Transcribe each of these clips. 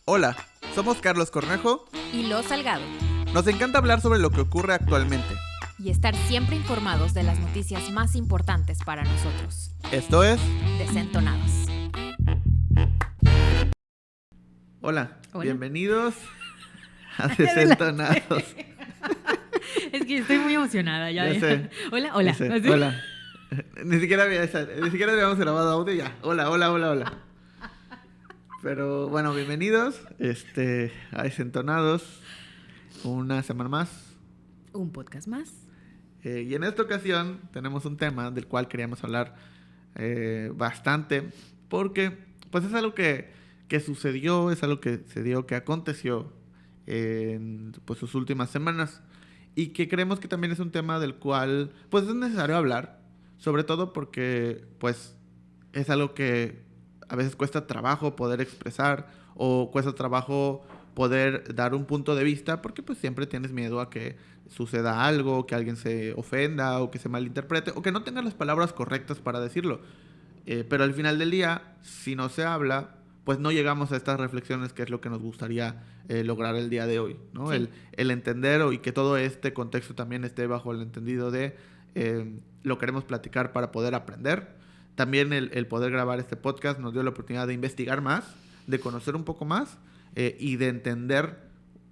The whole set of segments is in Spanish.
Hola, somos Carlos Cornejo y Lo Salgado. Nos encanta hablar sobre lo que ocurre actualmente y estar siempre informados de las noticias más importantes para nosotros. Esto es Desentonados. Hola. Hola. Bienvenidos a Desentonados. Es que estoy muy emocionada ya. Ya sé. Hola. Hola. Ni siquiera habíamos grabado audio ya. Hola. Pero bueno, bienvenidos a Desentonados. Una semana más. Un podcast más. Y en esta ocasión tenemos un tema del cual queríamos hablar bastante. Porque pues es algo que sucedió, es algo que se dio, que aconteció en pues, sus últimas semanas. Y que creemos que también es un tema del cual pues es necesario hablar. Sobre todo porque pues es algo que a veces cuesta trabajo poder expresar o cuesta trabajo poder dar un punto de vista porque pues siempre tienes miedo a que suceda algo, que alguien se ofenda o que se malinterprete o que no tenga las palabras correctas para decirlo. Pero al final del día, si no se habla, pues no llegamos a estas reflexiones que es lo que nos gustaría lograr el día de hoy, ¿no? Sí. El entender y que todo este contexto también esté bajo el entendido de lo queremos platicar para poder aprender. También el poder grabar este podcast nos dio la oportunidad de investigar más, de conocer un poco más y de entender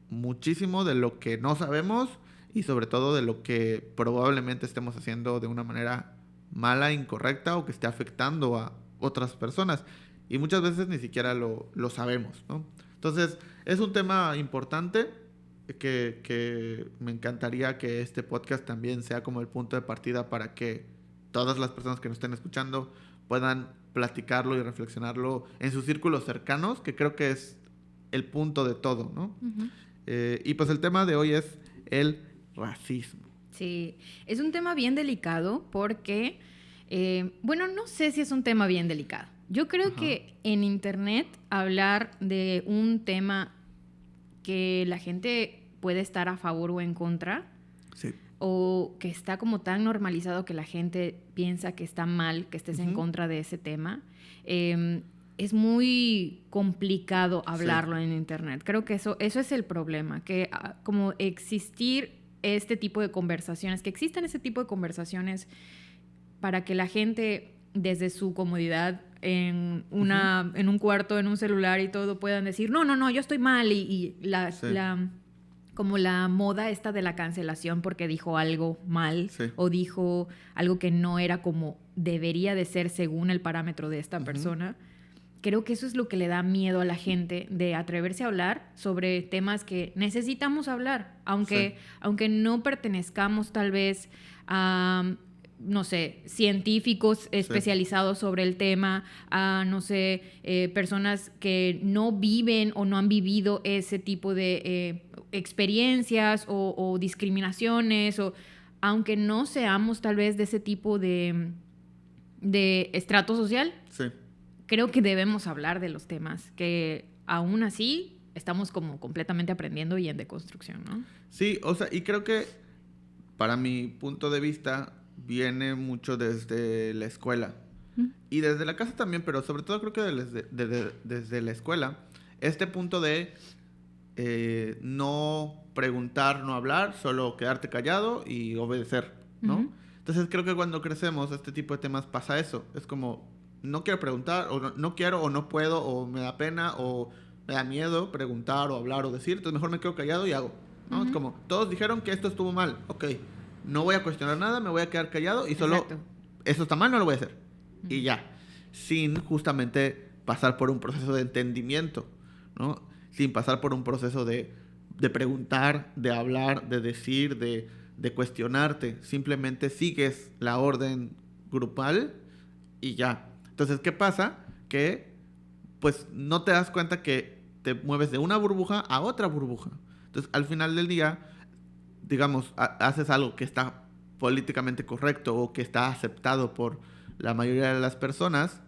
muchísimo de lo que no sabemos y sobre todo de lo que probablemente estemos haciendo de una manera mala, incorrecta o que esté afectando a otras personas. Y muchas veces ni siquiera lo sabemos, ¿no? Entonces, es un tema importante que me encantaría que este podcast también sea como el punto de partida para que todas las personas que nos estén escuchando puedan platicarlo y reflexionarlo en sus círculos cercanos, que creo que es el punto de todo, ¿no? Uh-huh. Y pues el tema de hoy es el racismo. Sí, es un tema bien delicado porque, no sé si es un tema bien delicado. Yo creo que en internet hablar de un tema que la gente puede estar a favor o en contra, sí, o que está como tan normalizado que la gente piensa que está mal que estés en contra de ese tema, es muy complicado hablarlo en internet. Creo que eso es el problema, que como existir este tipo de conversaciones, que existan ese tipo de conversaciones para que la gente desde su comodidad en un cuarto, en un celular y todo puedan decir, no, yo estoy mal como la moda esta de la cancelación porque dijo algo mal o dijo algo que no era como debería de ser según el parámetro de esta persona. Creo que eso es lo que le da miedo a la gente de atreverse a hablar sobre temas que necesitamos hablar, aunque no pertenezcamos tal vez a, no sé, científicos especializados sobre el tema, a, no sé, personas que no viven o no han vivido ese tipo de experiencias o discriminaciones, o aunque no seamos tal vez de ese tipo de estrato social. Sí. Creo que debemos hablar de los temas que aún así estamos como completamente aprendiendo y en deconstrucción, ¿no? Sí, o sea, y creo que para mi punto de vista viene mucho desde la escuela. Y desde la casa también, pero sobre todo creo que desde la escuela. Este punto de no preguntar, no hablar, solo quedarte callado y obedecer, ¿no? Entonces creo que cuando crecemos este tipo de temas pasa eso. Es como, no quiero preguntar, o no quiero, o no puedo, o me da pena, o me da miedo preguntar, o hablar, o decir. Entonces mejor me quedo callado y hago, ¿no? Es como, todos dijeron que esto estuvo mal. Ok, no voy a cuestionar nada, me voy a quedar callado y solo, eso está mal, no lo voy a hacer. Y ya, sin justamente pasar por un proceso de entendimiento, ¿no? Sin pasar por un proceso de preguntar, de hablar, de decir, de cuestionarte. Simplemente sigues la orden grupal y ya. Entonces, ¿qué pasa? Que pues no te das cuenta que te mueves de una burbuja a otra burbuja. Entonces, al final del día, digamos, haces algo que está políticamente correcto o que está aceptado por la mayoría de las personas,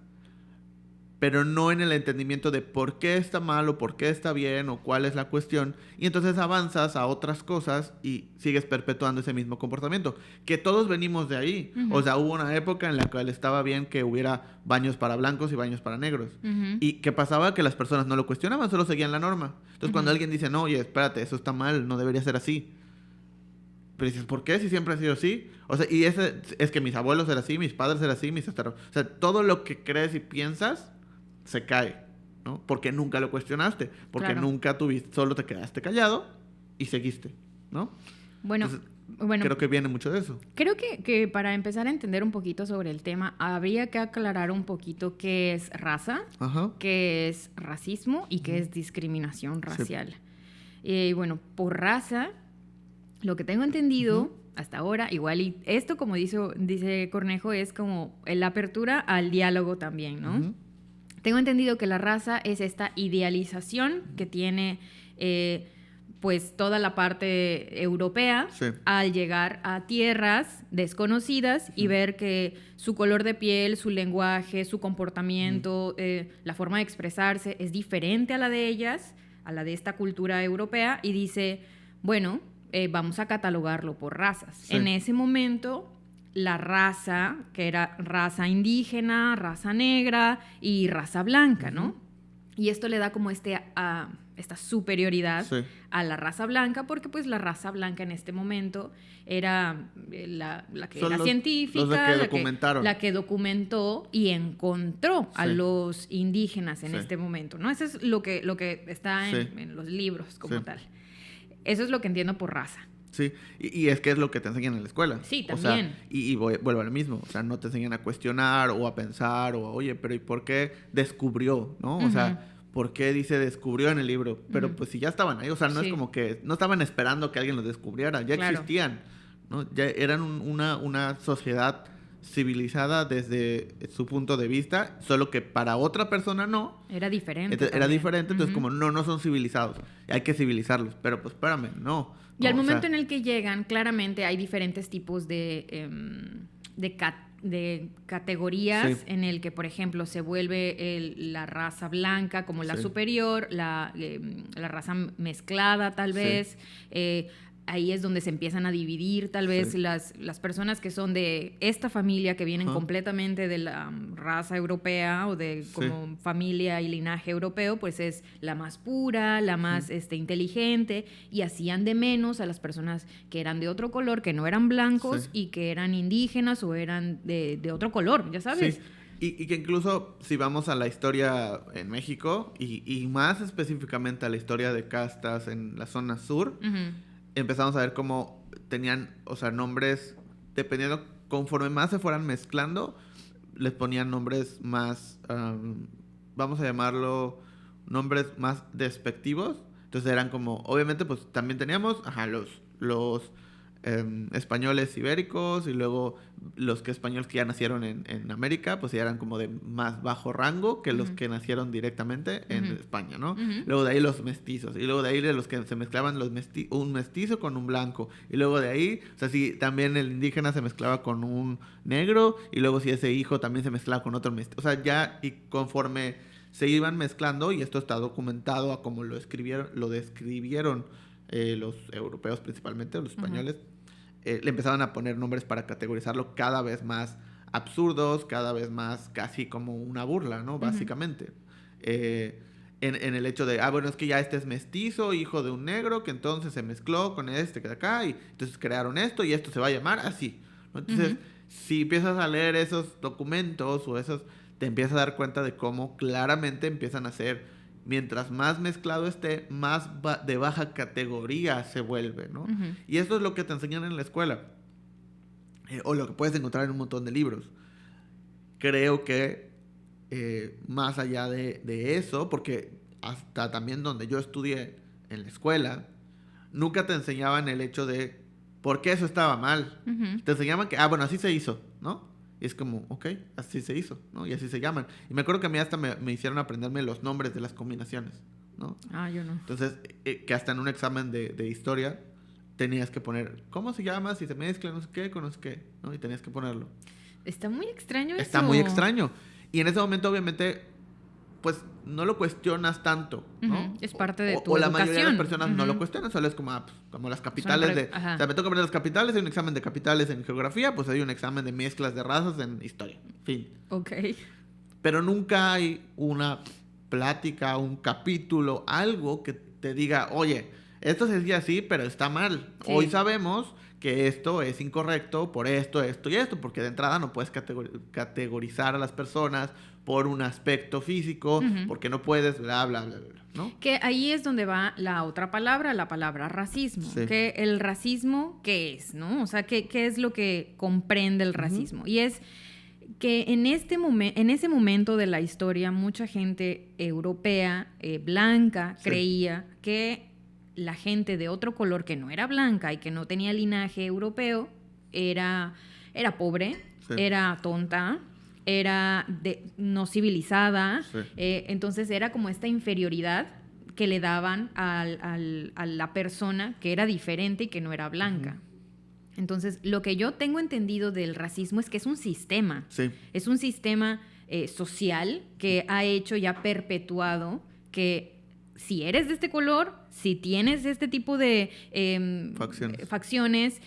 pero no en el entendimiento de por qué está mal o por qué está bien o cuál es la cuestión. Y entonces avanzas a otras cosas y sigues perpetuando ese mismo comportamiento. Que todos venimos de ahí. O sea, hubo una época en la cual estaba bien que hubiera baños para blancos y baños para negros. Y que pasaba que las personas no lo cuestionaban, solo seguían la norma. Entonces cuando alguien dice, no, oye, espérate, eso está mal, no debería ser así. Pero dices, ¿por qué? Si siempre ha sido así. O sea, y es que mis abuelos eran así, mis padres eran así, o sea, todo lo que crees y piensas se cae, ¿no? Porque nunca lo cuestionaste, porque nunca tuviste, solo te quedaste callado y seguiste, ¿no? Bueno, creo que viene mucho de eso. Creo que para empezar a entender un poquito sobre el tema, habría que aclarar un poquito qué es raza, qué es racismo y qué es discriminación racial. Sí. Bueno, por raza, lo que tengo entendido hasta ahora, igual, y esto, como dice Cornejo, es como la apertura al diálogo también, ¿no? Tengo entendido que la raza es esta idealización que tiene pues toda la parte europea al llegar a tierras desconocidas y ver que su color de piel, su lenguaje, su comportamiento, la forma de expresarse es diferente a la de ellas, a la de esta cultura europea, y dice, bueno, vamos a catalogarlo por razas. Sí. En ese momento, la raza, que era raza indígena, raza negra y raza blanca, ¿no? Y esto le da como esta superioridad a la raza blanca, porque pues la raza blanca en este momento era la que era científica, la que documentó y encontró a los indígenas en este momento, ¿no? Eso es lo que está en los libros como tal. Eso es lo que entiendo por raza. Sí, y es que es lo que te enseñan en la escuela. Sí, también. O sea, y vuelvo a lo mismo. O sea, no te enseñan a cuestionar o a pensar o, oye, pero ¿y por qué descubrió? ¿No? O sea, ¿por qué dice descubrió en el libro? Pero pues si ya estaban ahí. O sea, no es como que no estaban esperando que alguien los descubriera. Ya existían, ¿no? Ya eran una sociedad civilizada desde su punto de vista, solo que para otra persona no. Era diferente. Entonces como no son civilizados. Hay que civilizarlos. Pero pues espérame, no. Y al momento en el que llegan, claramente hay diferentes tipos de categorías en el que, por ejemplo, se vuelve la raza blanca como la superior, la raza mezclada tal vez. Ahí es donde se empiezan a dividir tal vez las personas que son de esta familia, que vienen completamente de la raza europea o de como familia y linaje europeo, pues es la más pura, la más inteligente, y hacían de menos a las personas que eran de otro color, que no eran blancos y que eran indígenas o eran de otro color, ya sabes. Sí. Y que incluso si vamos a la historia en México y más específicamente a la historia de castas en la zona sur, empezamos a ver cómo tenían, o sea, nombres, dependiendo, conforme más se fueran mezclando, les ponían nombres más, vamos a llamarlo, nombres más despectivos. Entonces eran como, obviamente, pues también teníamos, los españoles ibéricos, y luego los españoles que ya nacieron en América, pues ya eran como de más bajo rango que los que nacieron directamente en España, ¿no? Luego de ahí los mestizos, y luego de ahí los que se mezclaban un mestizo con un blanco, y luego de ahí, o sea, si también el indígena se mezclaba con un negro, y luego si ese hijo también se mezclaba con otro mestizo, o sea, ya, y conforme se iban mezclando, y esto está documentado a como lo describieron los europeos principalmente, los españoles, le empezaban a poner nombres para categorizarlo cada vez más absurdos, cada vez más casi como una burla, ¿no? Básicamente. En el hecho de, bueno, es que ya este es mestizo, hijo de un negro, que entonces se mezcló con este que de acá, y entonces crearon esto, y esto se va a llamar así, ¿no? Entonces, si empiezas a leer esos documentos o esos, te empiezas a dar cuenta de cómo claramente empiezan a ser, mientras más mezclado esté, más de baja categoría se vuelve, ¿no? Y esto es lo que te enseñan en la escuela. O lo que puedes encontrar en un montón de libros. Creo que más allá de eso, porque hasta también donde yo estudié en la escuela, nunca te enseñaban el hecho de por qué eso estaba mal. Te enseñaban que, bueno, así se hizo, ¿no? Y es como, ok, así se hizo, ¿no? Y así se llaman. Y me acuerdo que a mí hasta me hicieron aprenderme los nombres de las combinaciones, ¿no? Yo no. Entonces, que hasta en un examen de historia tenías que poner, ¿cómo se llama? Si se mezcla no sé qué con no sé qué, ¿no? Y tenías que ponerlo. Está muy extraño eso. Está muy extraño. Y en ese momento, obviamente, pues no lo cuestionas tanto, ¿no? Es parte de tu o la educación. mayoría de las personas no lo cuestionan, solo es como, pues, como las capitales o sea, me toca aprender las capitales, hay un examen de capitales en geografía, pues hay un examen de mezclas de razas en historia, fin. Ok. Pero nunca hay una plática, un capítulo, algo que te diga, oye, esto se decía así, pero está mal. Sí. Hoy sabemos que esto es incorrecto por esto, esto y esto, porque de entrada no puedes categorizar a las personas por un aspecto físico, porque no puedes, bla, bla, bla, bla, ¿no? Que ahí es donde va la otra palabra, la palabra racismo. Sí. Que el racismo, ¿qué es, no? O sea, ¿qué es lo que comprende el racismo? Y es que en ese momento de la historia, mucha gente europea, blanca, creía que la gente de otro color que no era blanca y que no tenía linaje europeo era pobre, era tonta, era no civilizada. Entonces era como esta inferioridad que le daban a la persona que era diferente y que no era blanca. Entonces, lo que yo tengo entendido del racismo es que es un sistema. Sí. Es un sistema social que ha hecho y ha perpetuado que si eres de este color, si tienes este tipo de facciones,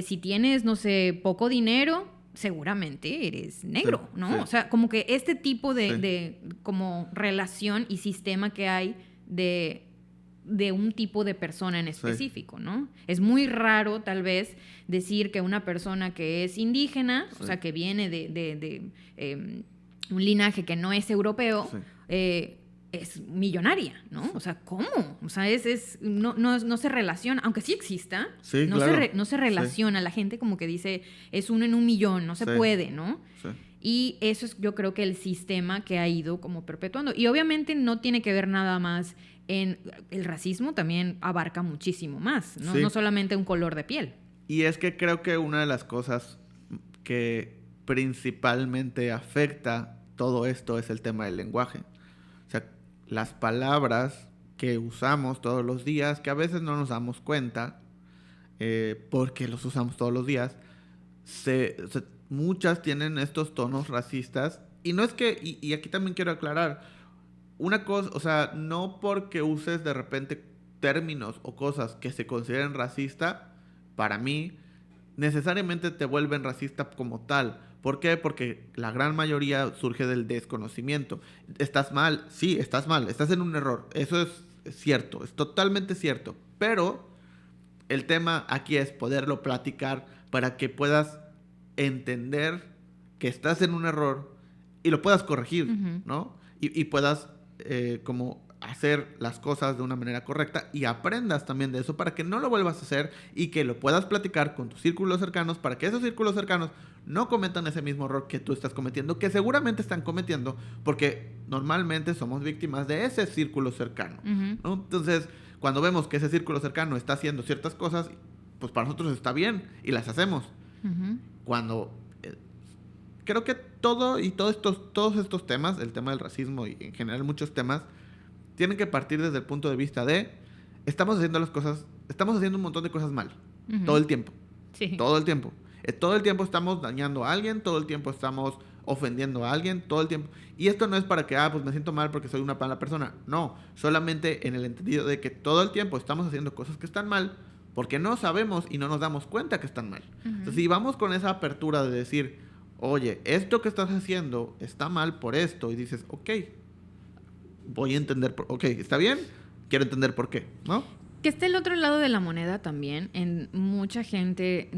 si tienes, no sé, poco dinero, seguramente eres negro, ¿no? Sí. O sea, como que este tipo de como relación y sistema que hay de un tipo de persona en específico, ¿no? Es muy raro, tal vez, decir que una persona que es indígena, o sea, que viene de un linaje que no es europeo, es millonaria, ¿no? O sea, ¿cómo? O sea, no se relaciona, aunque sí exista, no se relaciona. La gente como que dice, es 1 en 1 millón, no se puede, ¿no? Sí. Y eso es, yo creo que el sistema que ha ido como perpetuando. Y obviamente no tiene que ver nada más en... El racismo también abarca muchísimo más, ¿no? No solamente un color de piel. Y es que creo que una de las cosas que principalmente afecta todo esto es el tema del lenguaje. O sea, las palabras que usamos todos los días, que a veces no nos damos cuenta, porque los usamos todos los días, muchas tienen estos tonos racistas. Y no es que, y aquí también quiero aclarar, una cosa, o sea, no porque uses de repente términos o cosas que se consideren racista, para mí, necesariamente te vuelven racista como tal. ¿Por qué? Porque la gran mayoría surge del desconocimiento. ¿Estás mal? Sí, estás mal, estás en un error. Eso es cierto, es totalmente cierto. Pero el tema aquí es poderlo platicar para que puedas entender que estás en un error y lo puedas corregir, ¿no? Y puedas como hacer las cosas de una manera correcta y aprendas también de eso para que no lo vuelvas a hacer y que lo puedas platicar con tus círculos cercanos para que esos círculos cercanos no cometan ese mismo error que tú estás cometiendo, que seguramente están cometiendo porque normalmente somos víctimas de ese círculo cercano, ¿no? Entonces, cuando vemos que ese círculo cercano está haciendo ciertas cosas, pues para nosotros está bien y las hacemos. Cuando creo que todos estos temas, el tema del racismo y en general muchos temas, tienen que partir desde el punto de vista de estamos haciendo un montón de cosas mal, todo el tiempo. Sí. Todo el tiempo. Todo el tiempo estamos dañando a alguien, todo el tiempo estamos ofendiendo a alguien, todo el tiempo. Y esto no es para que, pues me siento mal porque soy una mala persona. No, solamente en el entendido de que todo el tiempo estamos haciendo cosas que están mal porque no sabemos y no nos damos cuenta que están mal. Entonces, si vamos con esa apertura de decir, oye, esto que estás haciendo está mal por esto, y dices, ok, voy a entender, ok, está bien, quiero entender por qué, ¿no? Que está el otro lado de la moneda también, en mucha gente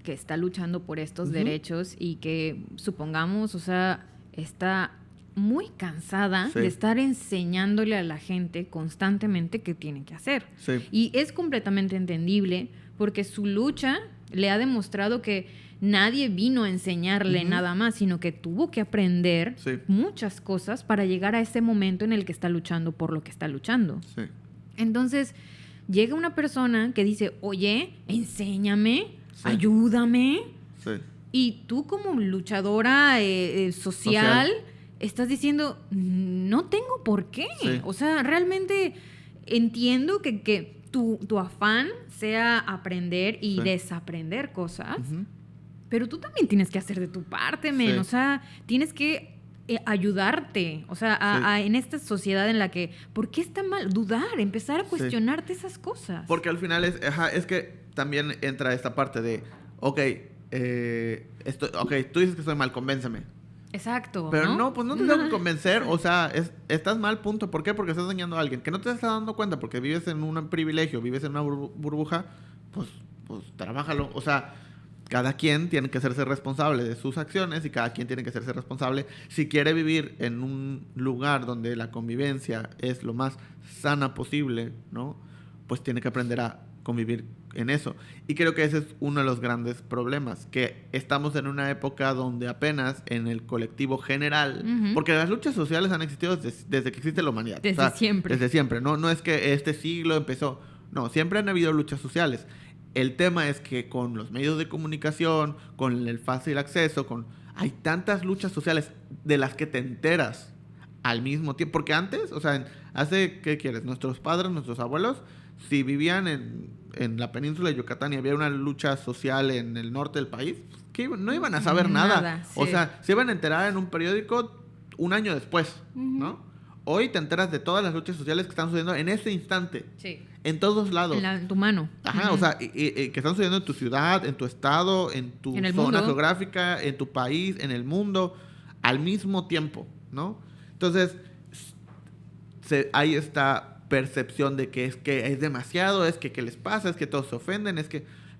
que está luchando por estos derechos y que, supongamos, o sea, está muy cansada de estar enseñándole a la gente constantemente qué tiene que hacer. Sí. Y es completamente entendible porque su lucha le ha demostrado que nadie vino a enseñarle nada más, sino que tuvo que aprender muchas cosas para llegar a ese momento en el que está luchando por lo que está luchando. Sí. Entonces, llega una persona que dice, oye, enséñame, ayúdame. Sí. Y tú como luchadora social estás diciendo, no tengo por qué. Sí. O sea, realmente entiendo que tu afán sea aprender y desaprender cosas. Pero tú también tienes que hacer de tu parte, men. O sea, tienes que ayudarte, o sea, en esta sociedad en la que, ¿por qué está mal? Dudar, empezar a cuestionarte esas cosas. Porque al final es que también entra esta parte de, ok, tú dices que estoy mal, convénceme. Exacto. Pero no, pues no te tengo que convencer, o sea, estás mal, punto. ¿Por qué? Porque estás dañando a alguien que no te está dando cuenta porque vives en un privilegio, vives en una burbuja, pues trabájalo, o sea... Cada quien tiene que hacerse responsable de sus acciones y cada quien tiene que hacerse responsable. Si quiere vivir en un lugar donde la convivencia es lo más sana posible, ¿no? Pues tiene que aprender a convivir en eso. Y creo que ese es uno de los grandes problemas, que estamos en una época donde apenas en el colectivo general, porque las luchas sociales han existido desde que existe la humanidad. Desde siempre. Desde siempre, ¿no? No es que este siglo empezó, no, siempre han habido luchas sociales. El tema es que con los medios de comunicación, con el fácil acceso, hay tantas luchas sociales de las que te enteras al mismo tiempo. Porque antes, o sea, ¿qué quieres? Nuestros padres, nuestros abuelos, si vivían en la península de Yucatán y había una lucha social en el norte del país, que no iban a saber nada. Sí. O sea, se iban a enterar en un periódico un año después, ¿no? Hoy te enteras de todas las luchas sociales que están sucediendo en ese instante. Sí. En todos lados. En tu mano. Ajá, o sea, que están sucediendo en tu ciudad, en tu estado, en tu zona geográfica, en tu país, en el mundo, al mismo tiempo, ¿no? Entonces, hay esta percepción de que es demasiado, es que ¿qué les pasa? Es que todos se ofenden,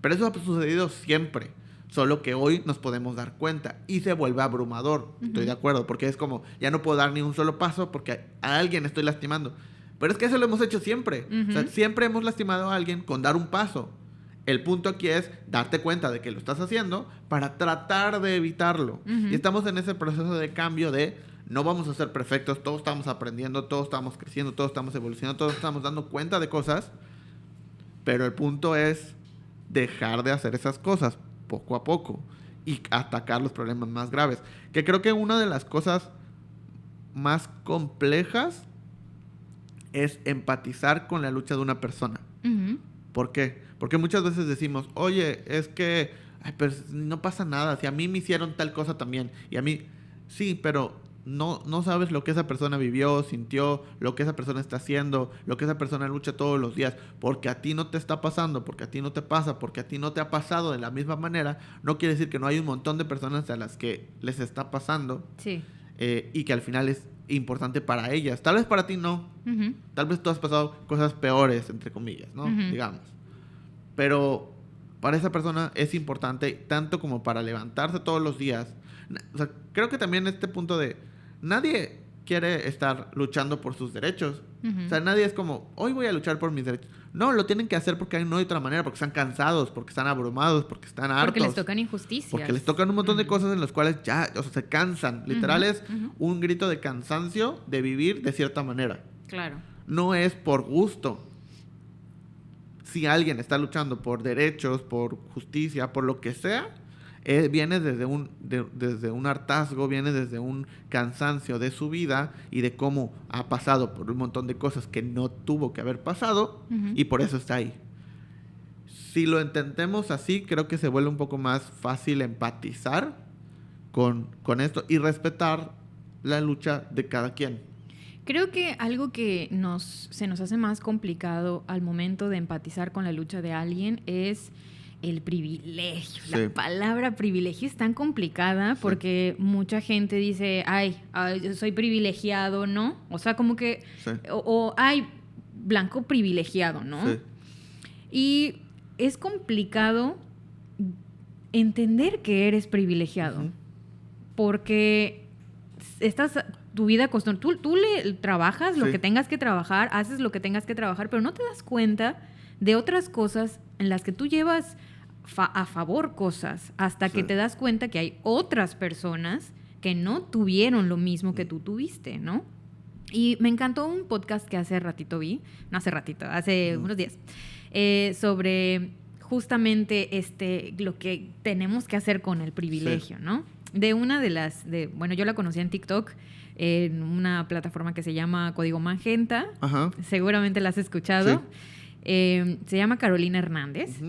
pero eso ha sucedido siempre. Solo que hoy nos podemos dar cuenta y se vuelve abrumador. Estoy de acuerdo, porque es como, ya no puedo dar ni un solo paso porque a alguien estoy lastimando. Pero es que eso lo hemos hecho siempre. O sea, siempre hemos lastimado a alguien con dar un paso. El punto aquí es darte cuenta de que lo estás haciendo para tratar de evitarlo. Y estamos en ese proceso de cambio de no vamos a ser perfectos, todos estamos aprendiendo, todos estamos creciendo, todos estamos evolucionando, todos estamos dando cuenta de cosas. Pero el punto es dejar de hacer esas cosas poco a poco y atacar los problemas más graves. Que creo que una de las cosas más complejas es empatizar con la lucha de una persona. ¿Por qué? Porque muchas veces decimos, oye, es que pero no pasa nada, si a mí me hicieron tal cosa también, y a mí, sí, pero no sabes lo que esa persona vivió, sintió, lo que esa persona está haciendo, lo que esa persona lucha todos los días, porque a ti no te está pasando, porque a ti no te pasa, porque a ti no te ha pasado de la misma manera, no quiere decir que no hay un montón de personas a las que les está pasando, sí. Y que al final es importante para ellas. Tal vez para ti no. Tal vez tú has pasado cosas peores, entre comillas, ¿no? Digamos. Pero para esa persona es importante tanto como para levantarse todos los días. O sea, creo que también este punto de nadie quiere estar luchando por sus derechos. O sea, nadie es como, hoy voy a luchar por mis derechos. No, lo tienen que hacer porque no hay otra manera, porque están cansados, porque están abrumados, porque están hartos. Porque les tocan injusticias. Porque les tocan un montón de cosas en las cuales ya, o sea, se cansan. Literal es un grito de cansancio de vivir de cierta manera. Claro. No es por gusto. Si alguien está luchando por derechos, por justicia, por lo que sea, viene desde un hartazgo, viene desde un cansancio de su vida y de cómo ha pasado por un montón de cosas que no tuvo que haber pasado y por eso está ahí. Si lo entendemos así, creo que se vuelve un poco más fácil empatizar con esto y respetar la lucha de cada quien. Creo que algo que se nos hace más complicado al momento de empatizar con la lucha de alguien es el privilegio. Sí. La palabra privilegio es tan complicada porque mucha gente dice, yo soy privilegiado, ¿no? O sea, como que, blanco privilegiado, ¿no? Sí. Y es complicado entender que eres privilegiado porque tu vida costó. Tú le trabajas lo que tengas que trabajar, haces lo que tengas que trabajar, pero no te das cuenta de otras cosas en las que tú llevas a favor cosas hasta que te das cuenta que hay otras personas que no tuvieron lo mismo que tú tuviste, ¿no? Y me encantó un podcast que hace unos días, sobre justamente lo que tenemos que hacer con el privilegio, ¿no? De una de bueno, yo la conocí en TikTok, en una plataforma que se llama Código Magenta. Seguramente la has escuchado. Se llama Carolina Hernández.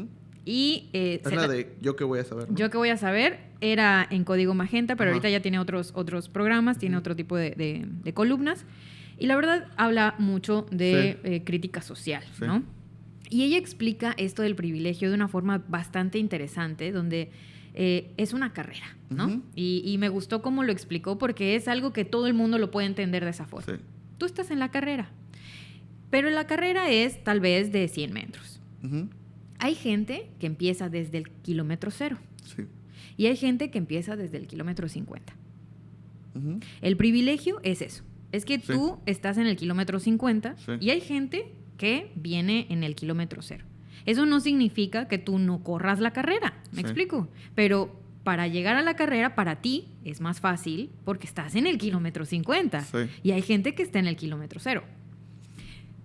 Y, es la de Yo qué voy a saber, ¿no? Yo qué voy a saber era en Código Magenta, pero ahorita ya tiene otros programas, tiene otro tipo de columnas. Y la verdad habla mucho de crítica social, ¿no? Y ella explica esto del privilegio de una forma bastante interesante, donde es una carrera, ¿no? Y me gustó cómo lo explicó porque es algo que todo el mundo lo puede entender de esa forma. Tú estás en la carrera, pero la carrera es tal vez de 100 metros. Hay gente que empieza desde el kilómetro 0. Y hay gente que empieza desde el kilómetro 50. El privilegio es eso. Es que tú estás en el kilómetro 50 y hay gente que viene en el kilómetro 0. Eso no significa que tú no corras la carrera, ¿me explico? Pero para llegar a la carrera, para ti es más fácil porque estás en el kilómetro 50 y hay gente que está en el kilómetro 0.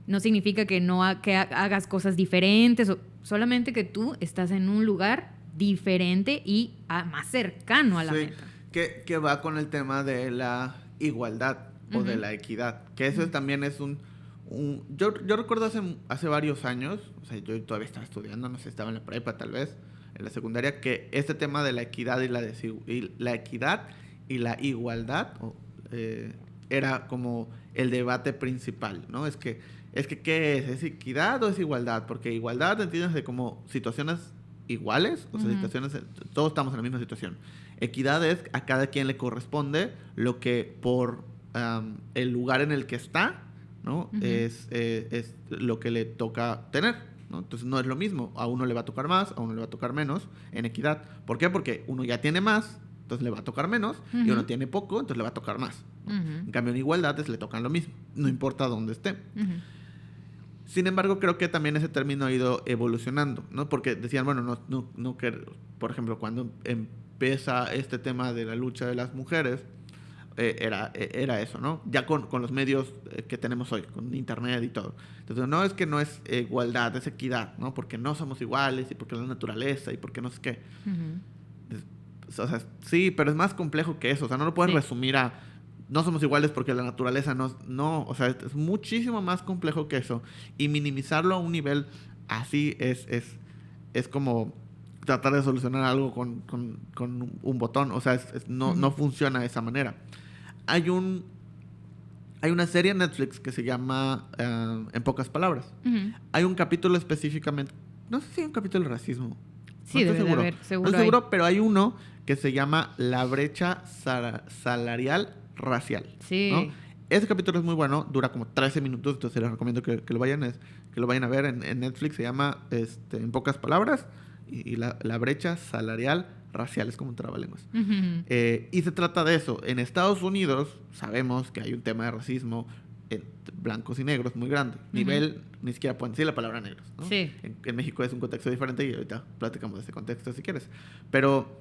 No significa que no que hagas cosas diferentes, solamente que tú estás en un lugar diferente y más cercano a la meta. Que va con el tema de la igualdad o de la equidad, que eso también es yo recuerdo hace varios años, o sea, yo todavía estaba estudiando, no sé, estaba en la prepa tal vez, en la secundaria, que este tema de la equidad y la equidad y la igualdad era como el debate principal, ¿no? Es que ¿qué es? ¿Es equidad o es igualdad? Porque igualdad entiendes de como situaciones iguales, o sea, situaciones, todos estamos en la misma situación. Equidad es a cada quien le corresponde lo que por el lugar en el que está, ¿no? Es lo que le toca tener, ¿no? Entonces no es lo mismo, a uno le va a tocar más, a uno le va a tocar menos en equidad. ¿Por qué? Porque uno ya tiene más, entonces le va a tocar menos, y uno tiene poco, entonces le va a tocar más, ¿no? En cambio en igualdad le tocan lo mismo, no importa dónde esté. Sin embargo, creo que también ese término ha ido evolucionando, ¿no? Porque decían, bueno, no que, por ejemplo, cuando empieza este tema de la lucha de las mujeres, era eso, ¿no? Ya con los medios que tenemos hoy, con internet y todo. Entonces, no es que no es igualdad, es equidad, ¿no? Porque no somos iguales y porque la naturaleza y porque no sé qué. O sea, sí, pero es más complejo que eso. O sea, no lo puedes resumir a no somos iguales porque la naturaleza no. O sea, es muchísimo más complejo que eso. Y minimizarlo a un nivel así es como tratar de solucionar algo con un botón. O sea, no funciona de esa manera. Hay una serie en Netflix que se llama En pocas palabras. Hay un capítulo específicamente, no sé si hay un capítulo de racismo. Sí, no debe seguro. haber, seguro. No estoy seguro, pero hay uno que se llama La brecha salarial racial. Sí. ¿No? Ese capítulo es muy bueno, dura como 13 minutos, entonces les recomiendo que lo vayan a ver en Netflix. Se llama En pocas palabras y la brecha salarial racial, es como un trabalenguas. Y se trata de eso. En Estados Unidos sabemos que hay un tema de racismo entre blancos y negros muy grande. Nivel, ni siquiera pueden decir la palabra negros, ¿no? Sí. En México es un contexto diferente y ahorita platicamos de ese contexto si quieres. Pero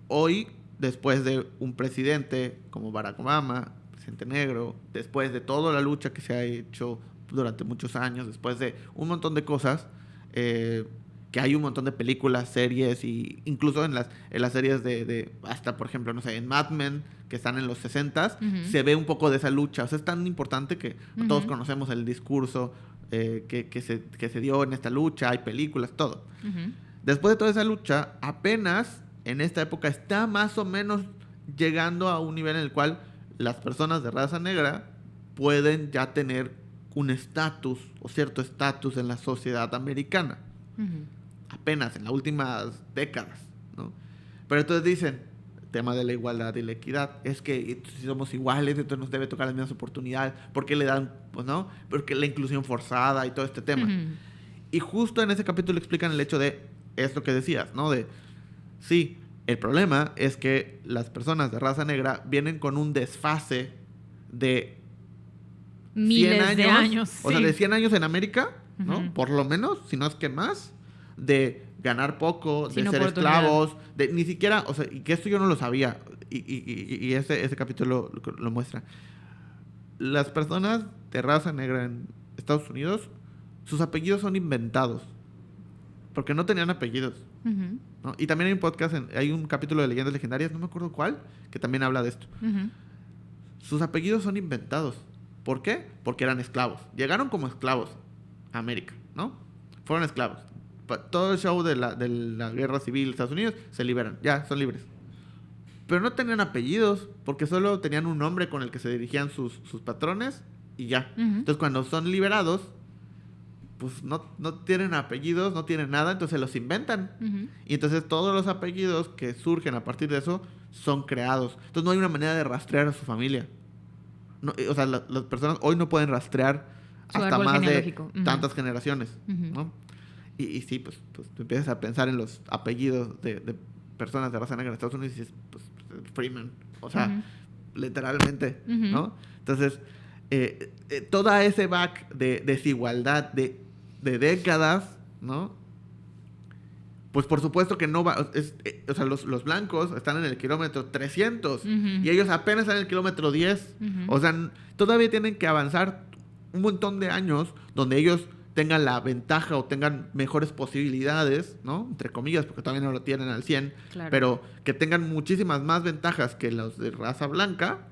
hoy, después de un presidente como Barack Obama, presidente negro, después de toda la lucha que se ha hecho durante muchos años, después de un montón de cosas, que hay un montón de películas, series, y incluso en las series de hasta, por ejemplo, no sé, en Mad Men, que están en los 60s, se ve un poco de esa lucha. O sea, es tan importante que todos conocemos el discurso que se dio en esta lucha, hay películas, todo. Después de toda esa lucha, apenas en esta época está más o menos llegando a un nivel en el cual las personas de raza negra pueden ya tener un estatus o cierto estatus en la sociedad americana. Apenas en las últimas décadas, ¿no? Pero entonces dicen, el tema de la igualdad y la equidad, es que si somos iguales, entonces nos debe tocar las mismas oportunidades, porque le dan, pues, ¿no? Porque la inclusión forzada y todo este tema. Y justo en ese capítulo explican el hecho de esto que decías, ¿no? De, sí, el problema es que las personas de raza negra vienen con un desfase de miles de años. O sea, de 100 años en América, ¿no? Por lo menos, si no es que más, de ganar poco, de ser esclavos, de ni siquiera, o sea, y que esto yo no lo sabía, y ese capítulo lo muestra. Las personas de raza negra en Estados Unidos, sus apellidos son inventados, porque no tenían apellidos, ¿no? Y también hay un podcast, hay un capítulo de Leyendas Legendarias, no me acuerdo cuál, que también habla de esto. Sus apellidos son inventados. ¿Por qué? Porque eran esclavos. Llegaron como esclavos a América, ¿no? Fueron esclavos. todo el show de la guerra civil de Estados Unidos, se liberan, ya, son libres. Pero no tenían apellidos, porque solo tenían un nombre con el que se dirigían sus patrones y ya. Entonces, cuando son liberados, pues no tienen apellidos, no tienen nada, entonces los inventan. Y entonces todos los apellidos que surgen a partir de eso son creados. Entonces no hay una manera de rastrear a su familia. No, o sea, las personas hoy no pueden rastrear su hasta más de tantas generaciones, ¿no? Y sí, pues tú empiezas a pensar en los apellidos de personas de raza negra en Estados Unidos y dices, pues, Freeman, o sea, literalmente, ¿no? Entonces, toda ese back de desigualdad de décadas, ¿no? Pues por supuesto que no va, o sea, los blancos están en el kilómetro 300 y ellos apenas están en el kilómetro 10. O sea, todavía tienen que avanzar un montón de años donde ellos tengan la ventaja o tengan mejores posibilidades, ¿no? Entre comillas, porque todavía no lo tienen al 100, claro. Pero que tengan muchísimas más ventajas que los de raza blanca,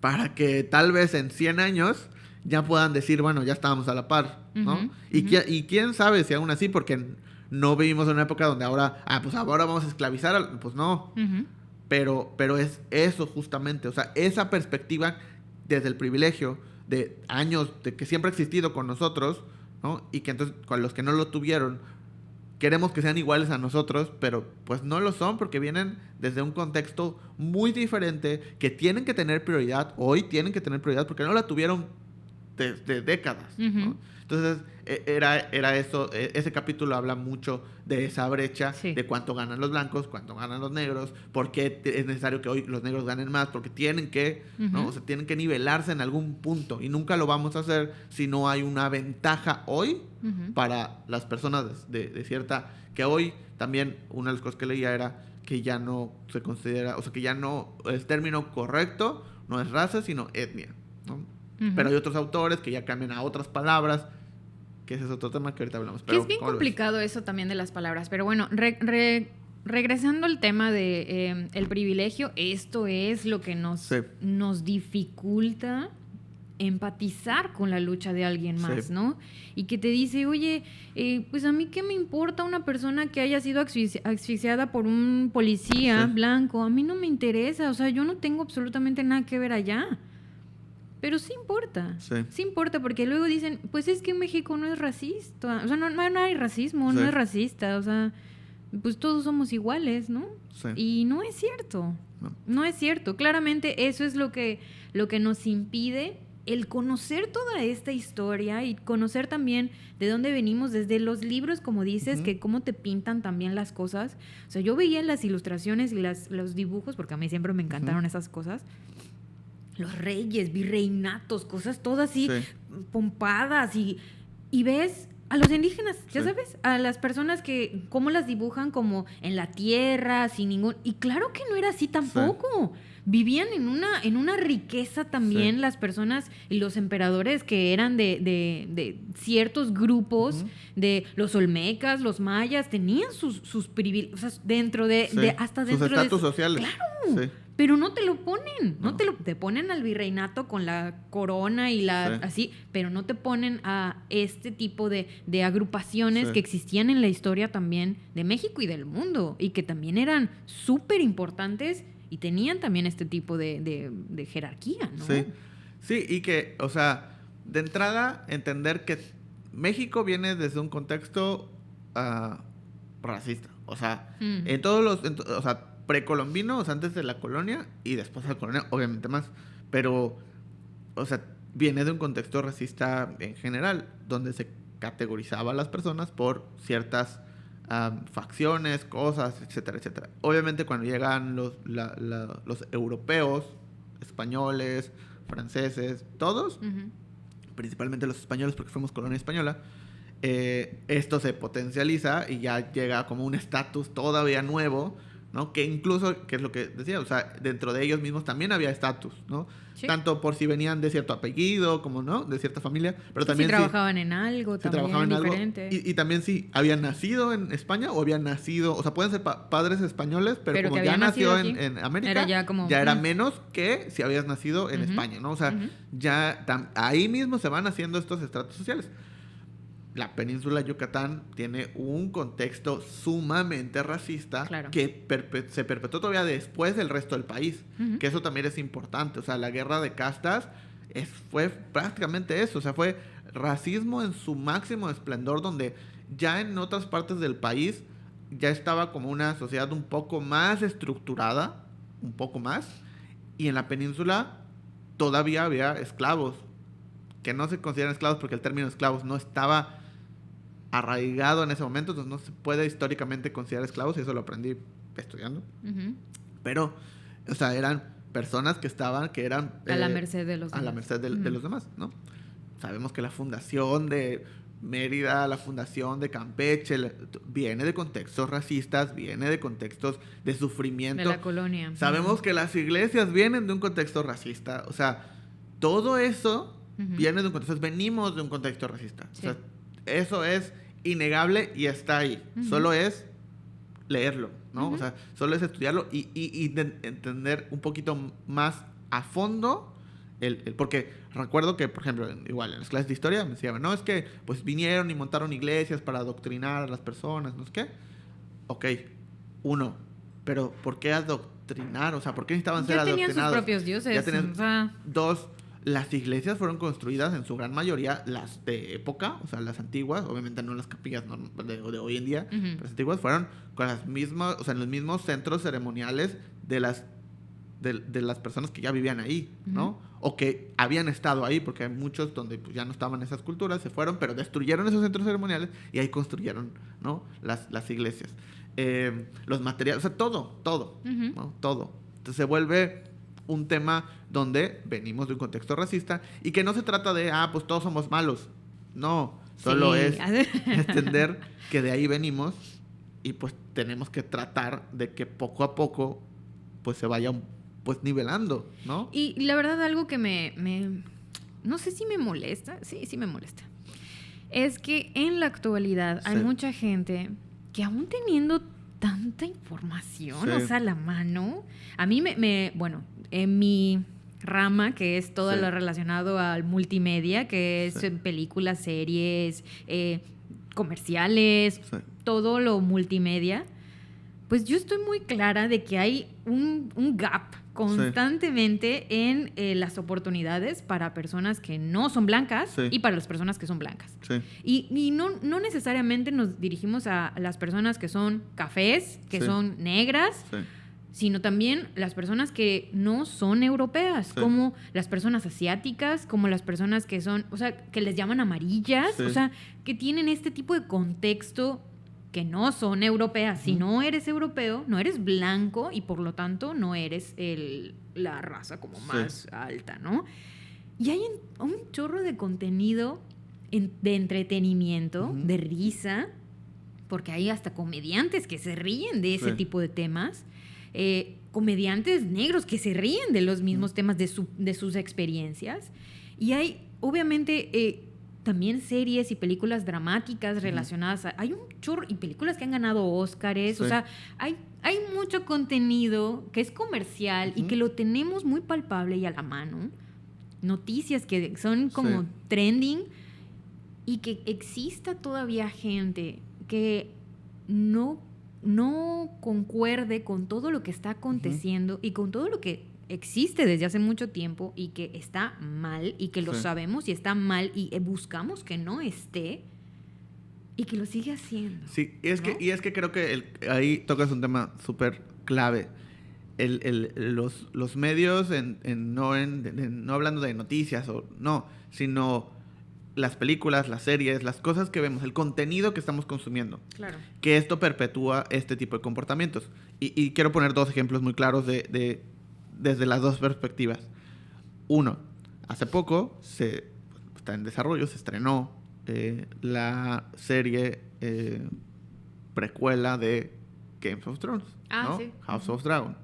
para que tal vez en 100 años ya puedan decir, bueno, ya estábamos a la par, ¿no? Y quién sabe si aún así, porque no vivimos en una época donde ahora, pues ahora vamos a esclavizar, pues no. Pero es eso justamente, o sea, esa perspectiva desde el privilegio de años de que siempre ha existido con nosotros, ¿no? Y que entonces con los que no lo tuvieron queremos que sean iguales a nosotros, pero pues no lo son porque vienen desde un contexto muy diferente, que tienen que tener prioridad, hoy tienen que tener prioridad porque no la tuvieron de décadas, ¿no? Entonces era eso, ese capítulo habla mucho de esa brecha, de cuánto ganan los blancos, cuánto ganan los negros, por qué es necesario que hoy los negros ganen más, porque tienen que, ¿no? O sea, tienen que nivelarse en algún punto y nunca lo vamos a hacer si no hay una ventaja hoy para las personas de cierta, que hoy también una de las cosas que leía era que ya no se considera, o sea, que ya no, el término correcto no es raza, sino etnia, ¿no? Pero hay otros autores que ya cambian a otras palabras, que ese es otro tema que ahorita hablamos. Pero, que es bien complicado eso también de las palabras. Pero bueno, regresando al tema de el privilegio, esto es lo que nos dificulta empatizar con la lucha de alguien más, ¿no? Y que te dice, oye, pues a mí qué me importa una persona que haya sido asfixiada por un policía blanco, a mí no me interesa, o sea, yo no tengo absolutamente nada que ver allá. Pero sí importa, sí importa, porque luego dicen, pues es que México no es racista, o sea, no hay racismo, no es racista, o sea, pues todos somos iguales, ¿no? Y no es cierto, no es cierto. Claramente eso es lo que nos impide el conocer toda esta historia y conocer también de dónde venimos, desde los libros, como dices, que cómo te pintan también las cosas. O sea, yo veía las ilustraciones y los dibujos, porque a mí siempre me encantaron esas cosas. Los reyes, virreinatos, cosas todas así pompadas y ves a los indígenas, ya sabes, a las personas que cómo las dibujan como en la tierra, sin ningún... Y claro que no era así tampoco. Vivían en una riqueza también las personas y los emperadores que eran de ciertos grupos, de los olmecas, los mayas, tenían sus privilegios, o sea, dentro de hasta dentro de... sus estatus sociales. Claro. Pero no te lo ponen, te ponen al virreinato con la corona y así, pero no te ponen a este tipo de agrupaciones que existían en la historia también de México y del mundo y que también eran súper importantes y tenían también este tipo de jerarquía, ¿no? Sí, y que, o sea, de entrada entender que México viene desde un contexto racista, o sea, en todos los, o sea, precolombinos, o sea, antes de la colonia y después de la colonia, obviamente más, pero, o sea, viene de un contexto racista en general, donde se categorizaba a las personas por ciertas facciones, cosas, etcétera, etcétera. Obviamente cuando llegan los europeos, españoles, franceses, todos, principalmente los españoles porque fuimos colonia española, esto se potencializa y ya llega como un estatus todavía nuevo, ¿no? Que incluso, que es lo que decía, o sea, dentro de ellos mismos también había estatus, ¿no? Tanto por si venían de cierto apellido, como, ¿no? De cierta familia, pero también si trabajaban en algo, también diferente. Y también si habían nacido en España o habían nacido, o sea, pueden ser padres españoles, pero como ya nació en América, ya era menos que si habías nacido en España, ¿no? O sea, ya ahí mismo se van haciendo estos estratos sociales. la península de Yucatán tiene un contexto sumamente racista, claro, que se perpetuó todavía después del resto del país, que eso también es importante. O sea, la guerra de castas fue prácticamente eso, o sea, fue racismo en su máximo esplendor, donde ya en otras partes del país ya estaba como una sociedad un poco más estructurada, un poco más, y en la península todavía había esclavos, que no se consideran esclavos porque el término esclavos no estaba arraigado en ese momento, entonces no se puede históricamente considerar esclavos, y eso lo aprendí estudiando. Pero, o sea, eran personas que eran a la merced de los demás. A la merced de los demás, ¿no? Sabemos que la fundación de Mérida, la fundación de Campeche, viene de contextos racistas, viene de contextos de sufrimiento. De la colonia. Sabemos que las iglesias vienen de un contexto racista. O sea, todo eso viene de un contexto. Venimos de un contexto racista. Sí. O sea, eso es innegable y está ahí. Solo es leerlo, ¿no? O sea, solo es estudiarlo y entender un poquito más a fondo porque recuerdo que, por ejemplo, igual en las clases de historia me decían, no, es que pues vinieron y montaron iglesias para adoctrinar a las personas, no sé qué. Ok, uno, pero ¿por qué adoctrinar? O sea, ¿por qué necesitaban ser adoctrinados? Ya tenían sus propios dioses. Ya tenían, dos, las iglesias fueron construidas en su gran mayoría, las de época, o sea, las antiguas, obviamente no las capillas de hoy en día, pero las antiguas fueron con las mismas, o sea, en los mismos centros ceremoniales de las personas que ya vivían ahí, ¿no? O que habían estado ahí, porque hay muchos donde pues, ya no estaban esas culturas, se fueron, pero destruyeron esos centros ceremoniales y ahí construyeron, ¿no? Las iglesias. Los materiales, o sea, todo, ¿no? Todo. Entonces se vuelve un tema donde venimos de un contexto racista y que no se trata de, pues todos somos malos. No, solo es entender que de ahí venimos y pues tenemos que tratar de que poco a poco pues se vaya pues nivelando, ¿no? Y la verdad algo que me no sé si me molesta, sí me molesta, es que en la actualidad hay mucha gente que aún teniendo tanta información, o sea, a la mano, a mí bueno, en mi rama, que es todo lo relacionado al multimedia, que es películas, series, comerciales, todo lo multimedia, pues yo estoy muy clara de que hay un gap constantemente en las oportunidades para personas que no son blancas y para las personas que son blancas. Y no necesariamente nos dirigimos a las personas que son cafés, que son negras, sino también las personas que no son europeas, como las personas asiáticas, como las personas que son, o sea, que les llaman amarillas, o sea, que tienen este tipo de contexto que no son europeas. Si no eres europeo, no eres blanco y por lo tanto no eres la raza como más alta, ¿no? Y hay un chorro de contenido de entretenimiento, de risa, porque hay hasta comediantes que se ríen de ese tipo de temas, comediantes negros que se ríen de los mismos temas de sus experiencias. Y hay, obviamente, también series y películas dramáticas relacionadas hay un chorro, y películas que han ganado Óscares, o sea, hay mucho contenido que es comercial y que lo tenemos muy palpable y a la mano, noticias que son como trending, y que exista todavía gente que no concuerde con todo lo que está aconteciendo y con todo lo que existe desde hace mucho tiempo y que está mal y que lo sabemos y está mal y buscamos que no esté y que lo sigue haciendo. Sí, y es que creo que ahí tocas un tema súper clave. Los medios, no hablando de noticias sino las películas, las series, las cosas que vemos, el contenido que estamos consumiendo. Claro. Que esto perpetúa este tipo de comportamientos. Y quiero poner dos ejemplos muy claros desde las dos perspectivas. Uno, hace poco está en desarrollo, se estrenó la serie precuela de Game of Thrones, ¿no? House of Dragon.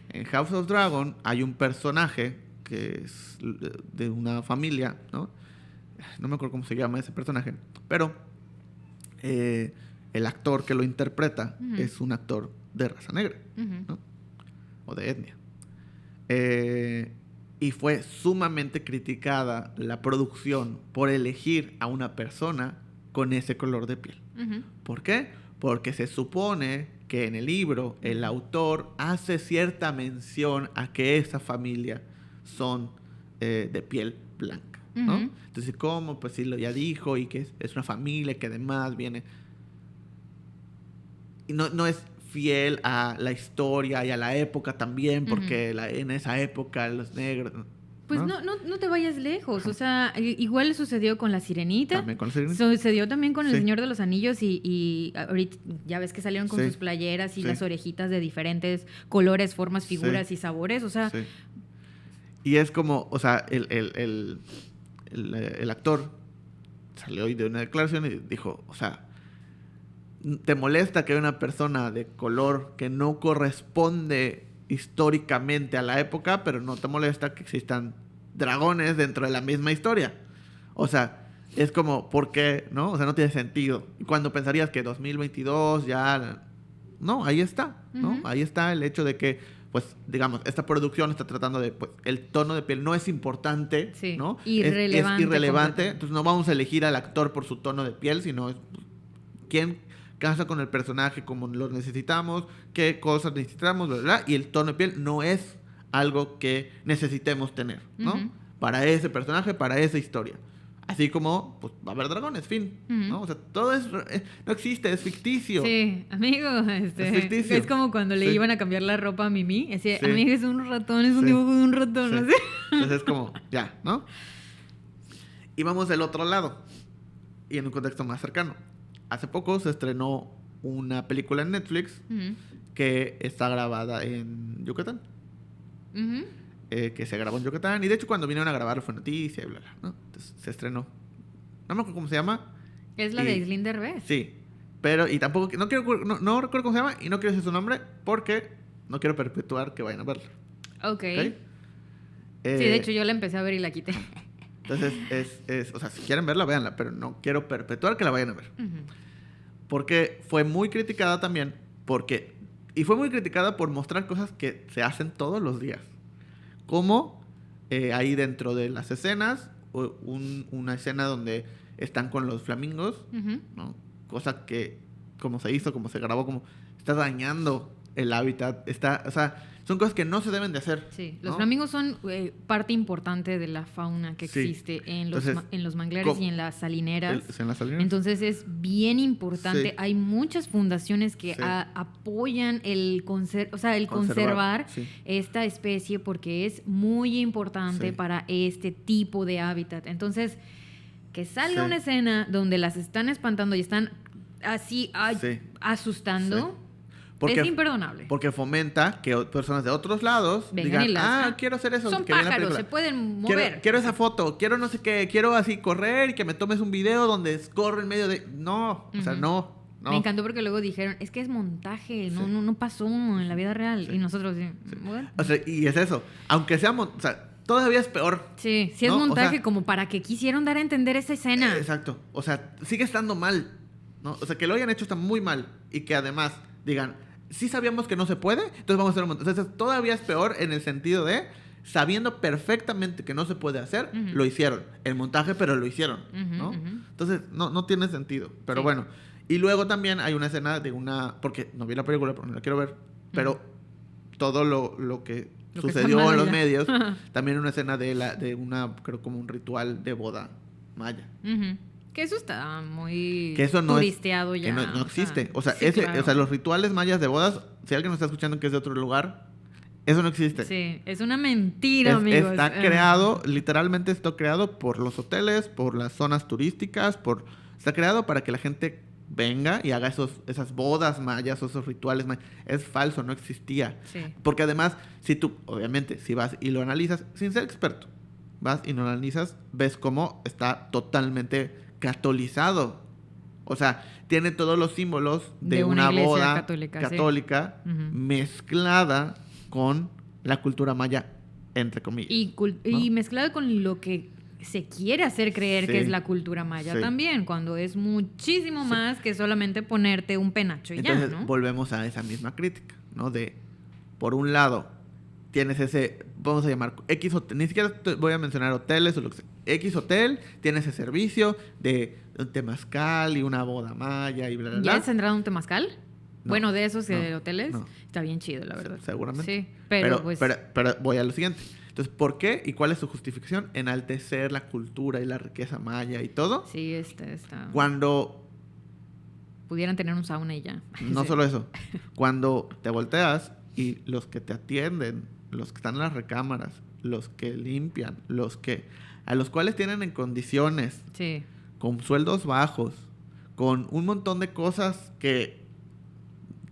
En House of Dragon hay un personaje que es de una familia, ¿no? No me acuerdo cómo se llama ese personaje, pero el actor que lo interpreta es un actor de raza negra, ¿no? O de etnia. Y fue sumamente criticada la producción por elegir a una persona con ese color de piel. ¿Por qué? Porque se supone que en el libro el autor hace cierta mención a que esa familia son de piel blanca, ¿no? Entonces, ¿cómo? Pues sí, lo ya dijo, y que es una familia que además viene... Y no es fiel a la historia y a la época también, porque en esa época los negros... Pues no te vayas lejos. O sea, igual sucedió con La Sirenita. También con La Sirenita. Sucedió también con El Señor de los Anillos y ahorita ya ves que salieron con sus playeras y las orejitas de diferentes colores, formas, figuras y sabores. O sea... Sí. Y es como, o sea, el actor salió hoy de una declaración y dijo, o sea, ¿te molesta que una persona de color que no corresponde históricamente a la época, pero no te molesta que existan dragones dentro de la misma historia? O sea, es como, ¿por qué? ¿No? O sea, no tiene sentido. Y cuando pensarías que 2022 ya... No, ahí está, ¿no? Ahí está el hecho de que, pues, digamos, esta producción está tratando de, pues, el tono de piel no es importante, ¿no? Irrelevante. Es irrelevante. Entonces no vamos a elegir al actor por su tono de piel, sino es, quién casa con el personaje como lo necesitamos, qué cosas necesitamos, bla, bla, bla, y el tono de piel no es algo que necesitemos tener, ¿no? Para ese personaje, para esa historia. Así como, pues, va a haber dragones, fin, ¿no? O sea, todo es... no existe, es ficticio. Sí, amigo, es ficticio. Es como cuando le iban a cambiar la ropa a Mimi. Decía, amigo, es un ratón, es un dibujo de un ratón, no sé. Entonces es como, ya, ¿no? Y vamos del otro lado. Y en un contexto más cercano. Hace poco se estrenó una película en Netflix que está grabada en Yucatán. Que se grabó en Yucatán. Y de hecho cuando vinieron a grabar fue noticia y bla, bla, ¿no? Entonces se estrenó. No me acuerdo cómo se llama. Es la de Aislinn Derbez. Sí. Pero, y tampoco, no recuerdo cómo se llama y no quiero decir su nombre porque no quiero perpetuar que vayan a verla. Ok. Sí, de hecho yo la empecé a ver y la quité. Entonces, o sea, si quieren verla, véanla, pero no quiero perpetuar que la vayan a ver. Porque fue muy criticada también, y fue muy criticada por mostrar cosas que se hacen todos los días. Como ahí dentro de las escenas, una escena donde están con los flamingos, ¿no? Cosa que, como se hizo, como se grabó, como está dañando el hábitat, o sea, son cosas que no se deben de hacer. Sí, los flamingos son parte importante de la fauna que existe en los manglares y en las salineras. Entonces es bien importante. Sí. Hay muchas fundaciones que apoyan el conservar esta especie porque es muy importante para este tipo de hábitat. Entonces, que salga una escena donde las están espantando y están así asustando... Porque, es imperdonable. Porque fomenta que personas de otros lados digan, quiero hacer eso. Son pájaros, se pueden mover. Quiero esa foto, quiero no sé qué, quiero así correr y que me tomes un video donde corro en medio de... No, o sea, no. Me encantó porque luego dijeron, es que es montaje, no pasó en la vida real. Y nosotros, bueno. O sea, y es eso. Aunque sea... O sea, todavía es peor. Sí, es montaje, o sea, como para que quisieron dar a entender esa escena. Exacto. O sea, sigue estando mal, ¿no? O sea, que lo hayan hecho está muy mal. Y que además digan... Sí sabíamos que no se puede, entonces vamos a hacer un montaje. Entonces todavía es peor en el sentido de, sabiendo perfectamente que no se puede hacer, lo hicieron. El montaje, pero lo hicieron, ¿no? Entonces no tiene sentido. Pero bueno. Y luego también hay una escena de porque no vi la película, pero no la quiero ver, pero todo lo que sucedió en los medios, también una escena de creo como un ritual de boda maya. Que eso está muy que eso no turisteado ya. Que no existe. O sea, o sea, los rituales mayas de bodas, si alguien nos está escuchando que es de otro lugar, eso no existe. Sí, es una mentira, amigos. Está creado, literalmente está creado por los hoteles, por las zonas turísticas, está creado para que la gente venga y haga esas bodas mayas o esos rituales mayas. Es falso, no existía. Sí. Porque además, si tú, obviamente, si vas y lo analizas, sin ser experto, vas y lo analizas, ves cómo está totalmente catolizado. O sea, tiene todos los símbolos de una boda católica mezclada con la cultura maya, entre comillas. Y mezclada con lo que se quiere hacer creer que es la cultura maya también, cuando es muchísimo más que solamente ponerte un penacho y entonces, ya, ¿no? Volvemos a esa misma crítica, ¿no? De, por un lado, tienes ese, vamos a llamar X, ni siquiera voy a mencionar hoteles o lo que sea. X hotel tiene ese servicio de temazcal y una boda maya y bla, bla, bla. ¿Ya has entrado a un temazcal? No, Bueno, de esos hoteles. No. Está bien chido, la verdad. Seguramente. Sí, pero pues... Pero voy a lo siguiente. Entonces, ¿por qué y cuál es su justificación? Enaltecer la cultura y la riqueza maya y todo. Sí, está... Cuando... Pudieran tener un sauna y ya. No Sí. solo eso. Cuando te volteas y los que te atienden, los que están en las recámaras, los que limpian, a los cuales tienen en condiciones, Sí. con sueldos bajos, con un montón de cosas que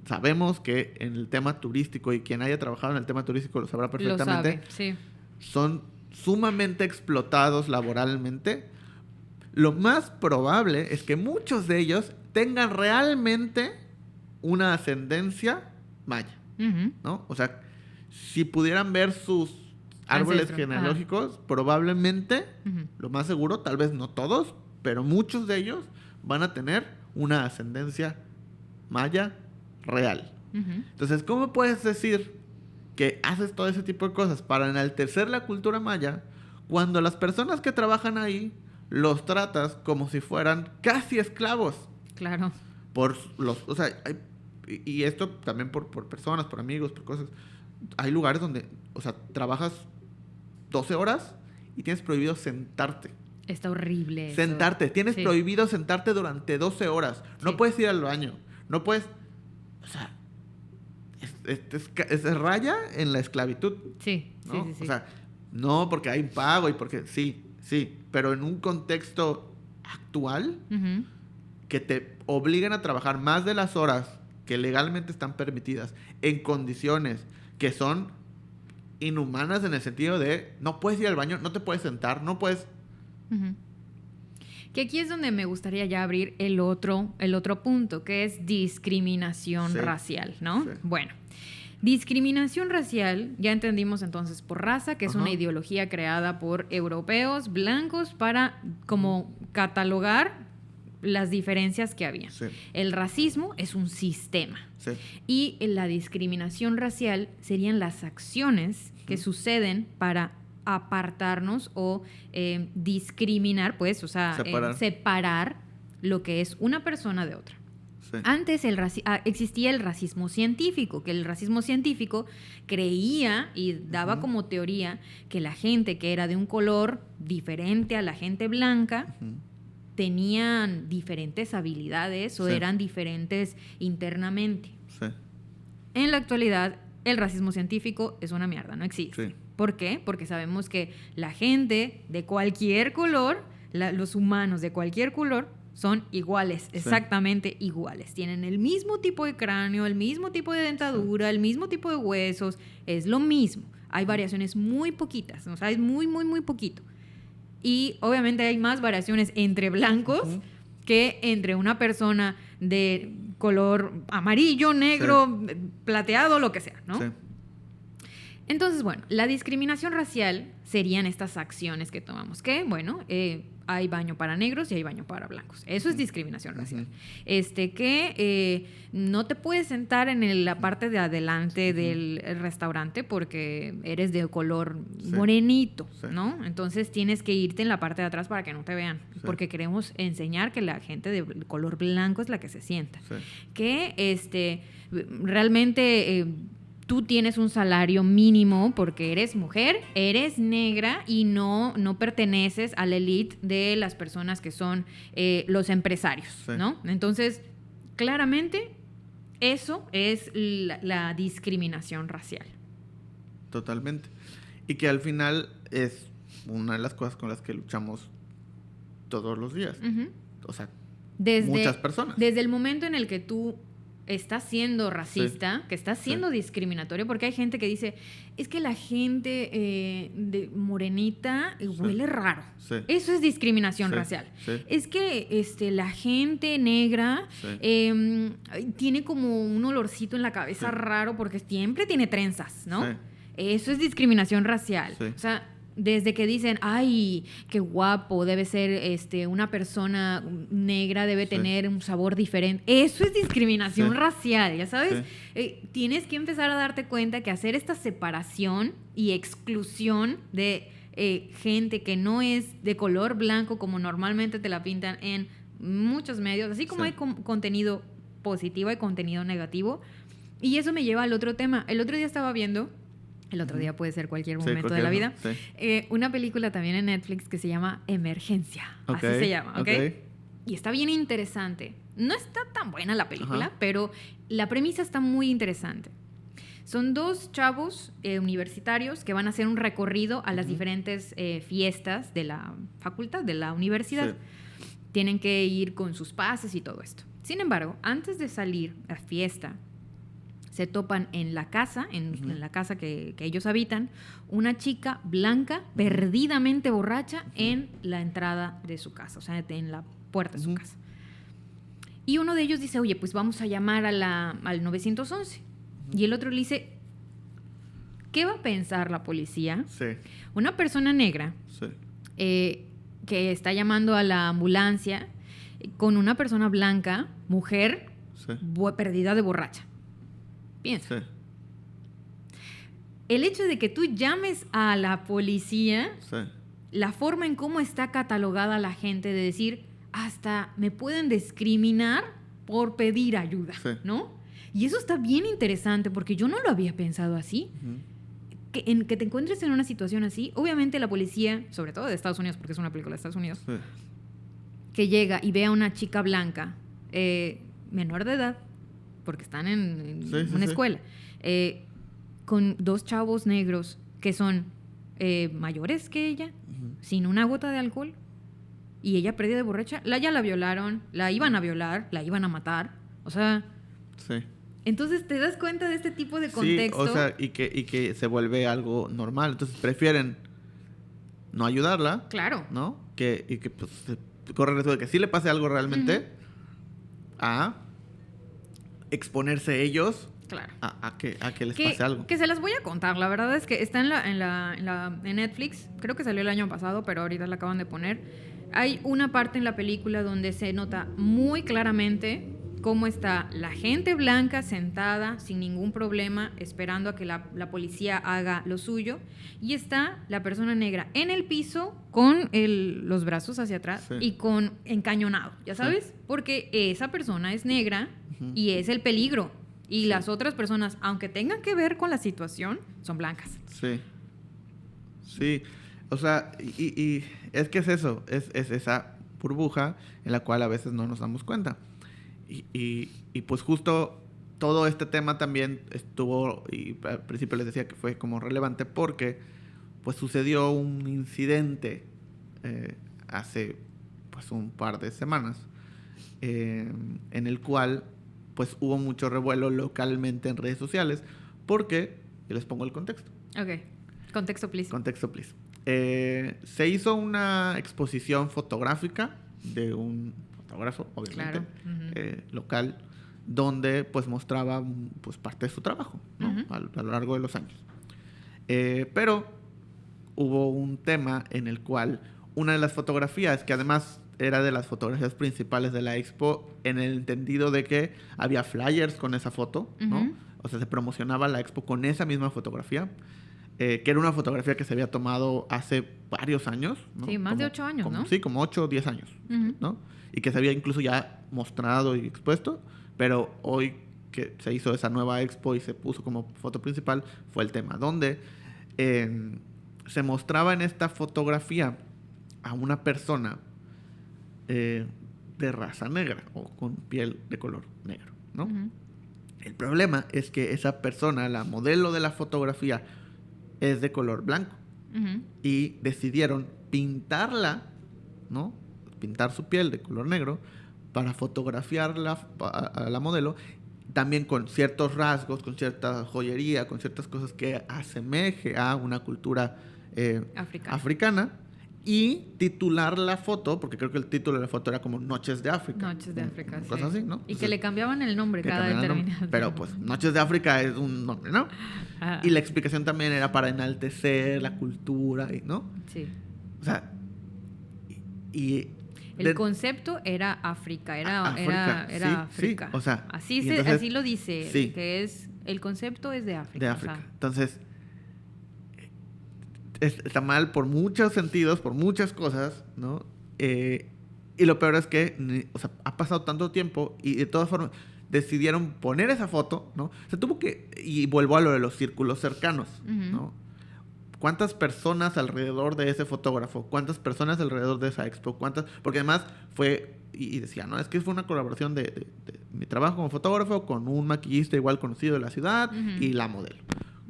sabemos que en el tema turístico, y quien haya trabajado en el tema turístico lo sabrá perfectamente, Lo sabe, sí. son sumamente explotados laboralmente. Lo más probable es que muchos de ellos tengan realmente una ascendencia maya, Uh-huh. ¿no? O sea, si pudieran ver sus árboles Ancestro. genealógicos, probablemente, Uh-huh. lo más seguro, tal vez no todos, pero muchos de ellos van a tener una ascendencia maya real. Uh-huh. Entonces, ¿cómo puedes decir que haces todo ese tipo de cosas para enaltecer la cultura maya cuando las personas que trabajan ahí los tratas como si fueran casi esclavos? Claro. O sea, y esto también por personas, por amigos, por cosas. Hay lugares donde, o sea, trabajas 12 horas y tienes prohibido sentarte. Está horrible eso. Sentarte. Tienes Sí. prohibido sentarte durante 12 horas. No Sí. puedes ir al baño. No puedes... O sea, es raya en la esclavitud, Sí, ¿no? sí. O sea, no porque hay pago y porque... Sí, pero en un contexto actual Uh-huh. que te obliguen a trabajar más de las horas que legalmente están permitidas en condiciones que son inhumanas en el sentido de no puedes ir al baño, no te puedes sentar, no puedes... Uh-huh. Que aquí es donde me gustaría ya abrir el otro punto, que es discriminación Sí. racial, ¿no? Sí. Bueno, discriminación racial, ya entendimos entonces por raza, que es Ajá. una ideología creada por europeos blancos para como catalogar las diferencias que había. Sí, El racismo es un sistema. sí, Y la discriminación racial serían las acciones que suceden para apartarnos o discriminar, pues, o sea, separar lo que es una persona de otra. sí. Antes existía el racismo científico, que el racismo científico creía y daba como teoría que la gente que era de un color diferente a la gente blanca tenían diferentes habilidades o Sí. eran diferentes internamente. Sí, En la actualidad, el racismo científico es una mierda, no existe. sí. ¿Por qué? Porque sabemos que la gente de cualquier color, los humanos de cualquier color, son iguales, exactamente iguales. Tienen el mismo tipo de cráneo, el mismo tipo de dentadura, el mismo tipo de huesos, es lo mismo. Hay variaciones muy poquitas, o sea, es muy, muy, muy poquito. Y obviamente hay más variaciones entre blancos que entre una persona de color amarillo, negro, plateado, lo que sea, ¿no? Sí. Entonces, bueno, la discriminación racial serían estas acciones que tomamos. Que, bueno, hay baño para negros y hay baño para blancos. Eso es discriminación racial. No te puedes sentar en la parte de adelante del restaurante porque eres de color morenito, ¿no? Entonces tienes que irte en la parte de atrás para que no te vean. Porque queremos enseñar que la gente de color blanco es la que se sienta. Que realmente... tú tienes un salario mínimo porque eres mujer, eres negra y no perteneces a la élite de las personas que son los empresarios, ¿no? Entonces, claramente, eso es la discriminación racial. Totalmente. Y que al final es una de las cosas con las que luchamos todos los días. O sea, muchas personas. Desde el momento en el que tú estás siendo racista, que estás siendo discriminatorio, porque hay gente que dice, es que la gente de morenita huele raro. Eso es discriminación racial. Es que la gente negra tiene como un olorcito en la cabeza raro porque siempre tiene trenzas, ¿no? Eso es discriminación racial. O sea, desde que dicen, ay, qué guapo, debe ser una persona negra, debe tener un sabor diferente. Eso es discriminación racial, ¿ya sabes? Tienes que empezar a darte cuenta que hacer esta separación y exclusión de gente que no es de color blanco como normalmente te la pintan en muchos medios, así como hay contenido positivo y contenido negativo. Y eso me lleva al otro tema. El otro día estaba viendo, el otro día puede ser cualquier momento de la vida, una película también en Netflix que se llama Emergencia. Así se llama, ¿ok? Y está bien interesante. No está tan buena la película, pero la premisa está muy interesante. Son dos chavos universitarios que van a hacer un recorrido a las diferentes fiestas de la facultad, de la universidad. Tienen que ir con sus pases y todo esto. Sin embargo, antes de salir a fiesta, se topan en la casa, en la casa que ellos habitan, una chica blanca, perdidamente borracha, en la entrada de su casa, o sea, en la puerta de su casa. Y uno de ellos dice, oye, pues vamos a llamar al 911. Y el otro le dice, ¿qué va a pensar la policía? Una persona negra que está llamando a la ambulancia con una persona blanca, mujer, perdida de borracha. Piensa. El hecho de que tú llames a la policía, la forma en cómo está catalogada la gente de decir, hasta me pueden discriminar por pedir ayuda, ¿no? Y eso está bien interesante porque yo no lo había pensado así. Que te encuentres en una situación así, obviamente la policía, sobre todo de Estados Unidos, porque es una película de Estados Unidos, que llega y ve a una chica blanca, menor de edad, porque están en una escuela, con dos chavos negros que son mayores que ella, sin una gota de alcohol, y ella perdida de borracha, ya la violaron, la iban a violar, la iban a matar, o sea... Entonces te das cuenta de este tipo de contexto. Sí, o sea, y que se vuelve algo normal. Entonces prefieren no ayudarla. Claro. ¿No? Y que pues se corre el riesgo de que sí le pase algo realmente a exponerse ellos a que les pase algo. Que se las voy a contar. La verdad es que está en Netflix. Creo que salió el año pasado, pero ahorita la acaban de poner. Hay una parte en la película donde se nota muy claramente cómo está la gente blanca sentada sin ningún problema esperando a que la policía haga lo suyo, y está la persona negra en el piso con los brazos hacia atrás y con encañonado, ¿ya sabes? Porque esa persona es negra y es el peligro, y las otras personas, aunque tengan que ver con la situación, son blancas. Sí, o sea, y es que es eso, es esa burbuja en la cual a veces no nos damos cuenta. Y pues justo todo este tema también estuvo, y al principio les decía que fue como relevante porque pues sucedió un incidente hace pues un par de semanas en el cual pues hubo mucho revuelo localmente en redes sociales porque, y les pongo el contexto. Contexto, please. Contexto, please. Se hizo una exposición fotográfica de un fotógrafo, obviamente, local, donde pues mostraba pues parte de su trabajo, ¿no? A lo largo de los años. Pero hubo un tema en el cual una de las fotografías, que además era de las fotografías principales de la expo, en el entendido de que había flyers con esa foto, ¿no? O sea, se promocionaba la expo con esa misma fotografía, que era una fotografía que se había tomado hace varios años, ¿no? Sí, más de 8 años, ¿no? Sí, como 8 o 10 años, ¿no? Y que se había incluso ya mostrado y expuesto, pero hoy que se hizo esa nueva expo y se puso como foto principal, fue el tema, donde se mostraba en esta fotografía a una persona de raza negra o con piel de color negro, ¿no? El problema es que esa persona, la modelo de la fotografía, es de color blanco. Y decidieron pintarla, ¿no? Pintar su piel de color negro para fotografiarla a la modelo, también con ciertos rasgos, con cierta joyería, con ciertas cosas que asemeje a una cultura africana, y titular la foto, porque creo que el título de la foto era como Noches de África. Noches de África, cosas así, ¿no? Y que le cambiaban el nombre cada determinado. Pero pues Noches de África es un nombre, ¿no? Y la explicación también era para enaltecer la cultura, ¿no? Sí. O sea, el concepto era África, era África. Sí, o sea, así lo dice, que es el concepto es de África. De África. O sea. Entonces, está mal por muchos sentidos, por muchas cosas, ¿no? Y lo peor es que, o sea, ha pasado tanto tiempo y de todas formas decidieron poner esa foto, ¿no? Se tuvo que... Y vuelvo a lo de los círculos cercanos, ¿no? ¿Cuántas personas alrededor de ese fotógrafo? ¿Cuántas personas alrededor de esa expo? ¿Cuántas? Porque además fue... Y decía, no, es que fue una colaboración de mi trabajo como fotógrafo con un maquillista igual conocido de la ciudad y la modelo.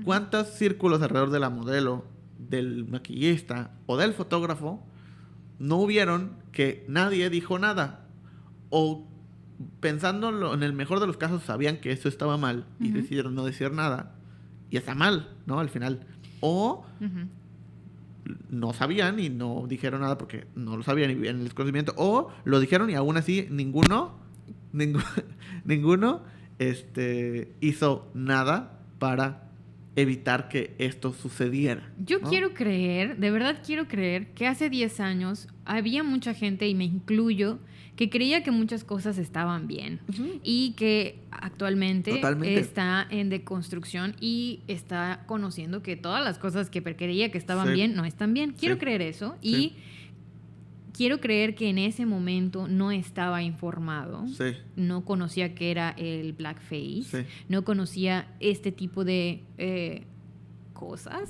¿Cuántos círculos alrededor de la modelo, del maquillista o del fotógrafo no hubieron que nadie dijo nada? O pensándolo en el mejor de los casos sabían que eso estaba mal y decidieron no decir nada. Y está mal, ¿no? Al final. O no sabían y no dijeron nada porque no lo sabían y vivían en el desconocimiento. O lo dijeron y aún así ninguno hizo nada para evitar que esto sucediera. Yo quiero creer, de verdad quiero creer, que hace 10 años había mucha gente, y me incluyo, que creía que muchas cosas estaban bien y que actualmente está en deconstrucción y está conociendo que todas las cosas que creía que estaban bien no están bien. Quiero creer eso y quiero creer que en ese momento no estaba informado, no conocía qué era el blackface, no conocía este tipo de cosas,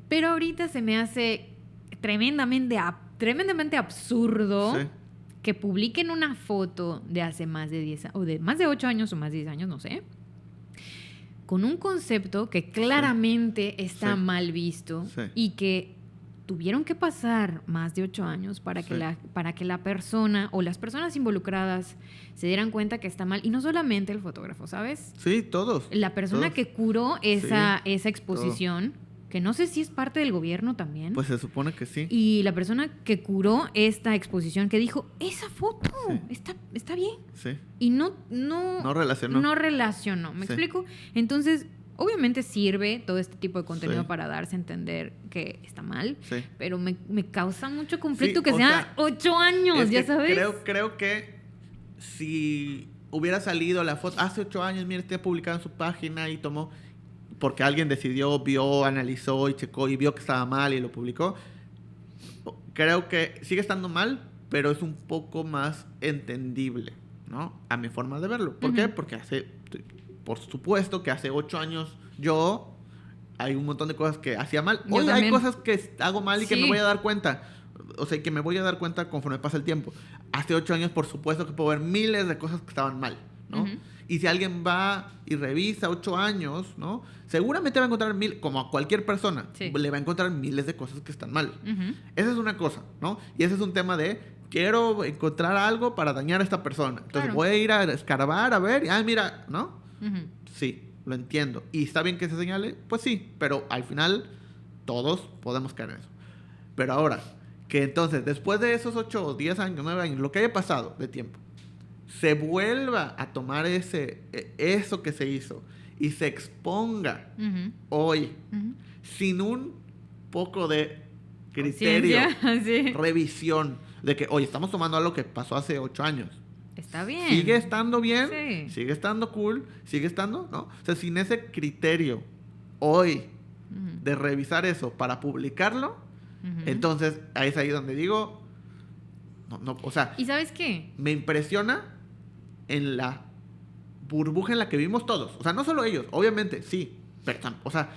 pero ahorita se me hace tremendamente absurdo que publiquen una foto de hace más de 10 o de más de 8 años o más de 10 años, no sé, con un concepto que claramente está mal visto y que tuvieron que pasar más de 8 años para que la persona o las personas involucradas se dieran cuenta que está mal. Y no solamente el fotógrafo, ¿sabes? Sí, todos. La persona que curó esa exposición, que no sé si es parte del gobierno también. Pues se supone que sí. Y la persona que curó esta exposición, que dijo, esa foto está bien. Sí. Y no relacionó. No relacionó, ¿me explico? Entonces, obviamente sirve todo este tipo de contenido para darse a entender que está mal, pero me causa mucho conflicto que sea 8 años, ya sabes. Creo que si hubiera salido la foto hace 8 años, mira, está publicado en su página y tomó, porque alguien decidió, vio, analizó y checó y vio que estaba mal y lo publicó, creo que sigue estando mal, pero es un poco más entendible, ¿no? A mi forma de verlo. ¿Por qué? Porque por supuesto que hace 8 años hay un montón de cosas que hacía mal. Hoy hay cosas que hago mal y que me voy a dar cuenta. O sea, que me voy a dar cuenta conforme pasa el tiempo. Hace 8 años, por supuesto, que puedo ver miles de cosas que estaban mal, ¿no? Y si alguien va y revisa 8 años, ¿no? Seguramente va a encontrar como a cualquier persona, le va a encontrar miles de cosas que están mal. Esa es una cosa, ¿no? Y ese es un tema de, quiero encontrar algo para dañar a esta persona. Entonces voy a ir a escarbar, a ver, mira, ¿no? Sí, lo entiendo. ¿Y está bien que se señale? Pues sí, pero al final todos podemos caer en eso. Pero ahora, que entonces, después de esos 8 o 10 años, 9 años, lo que haya pasado de tiempo, se vuelva a tomar eso que se hizo y se exponga hoy sin un poco de criterio, revisión de que, oye, estamos tomando algo que pasó hace 8 años. Está bien. Sigue estando bien, sigue estando cool, sigue estando, ¿no? O sea, sin ese criterio hoy de revisar eso para publicarlo, entonces ahí es ahí donde digo, no, o sea... ¿Y sabes qué? Me impresiona en la burbuja en la que vivimos todos. O sea, no solo ellos, obviamente, sí. Pero, o sea,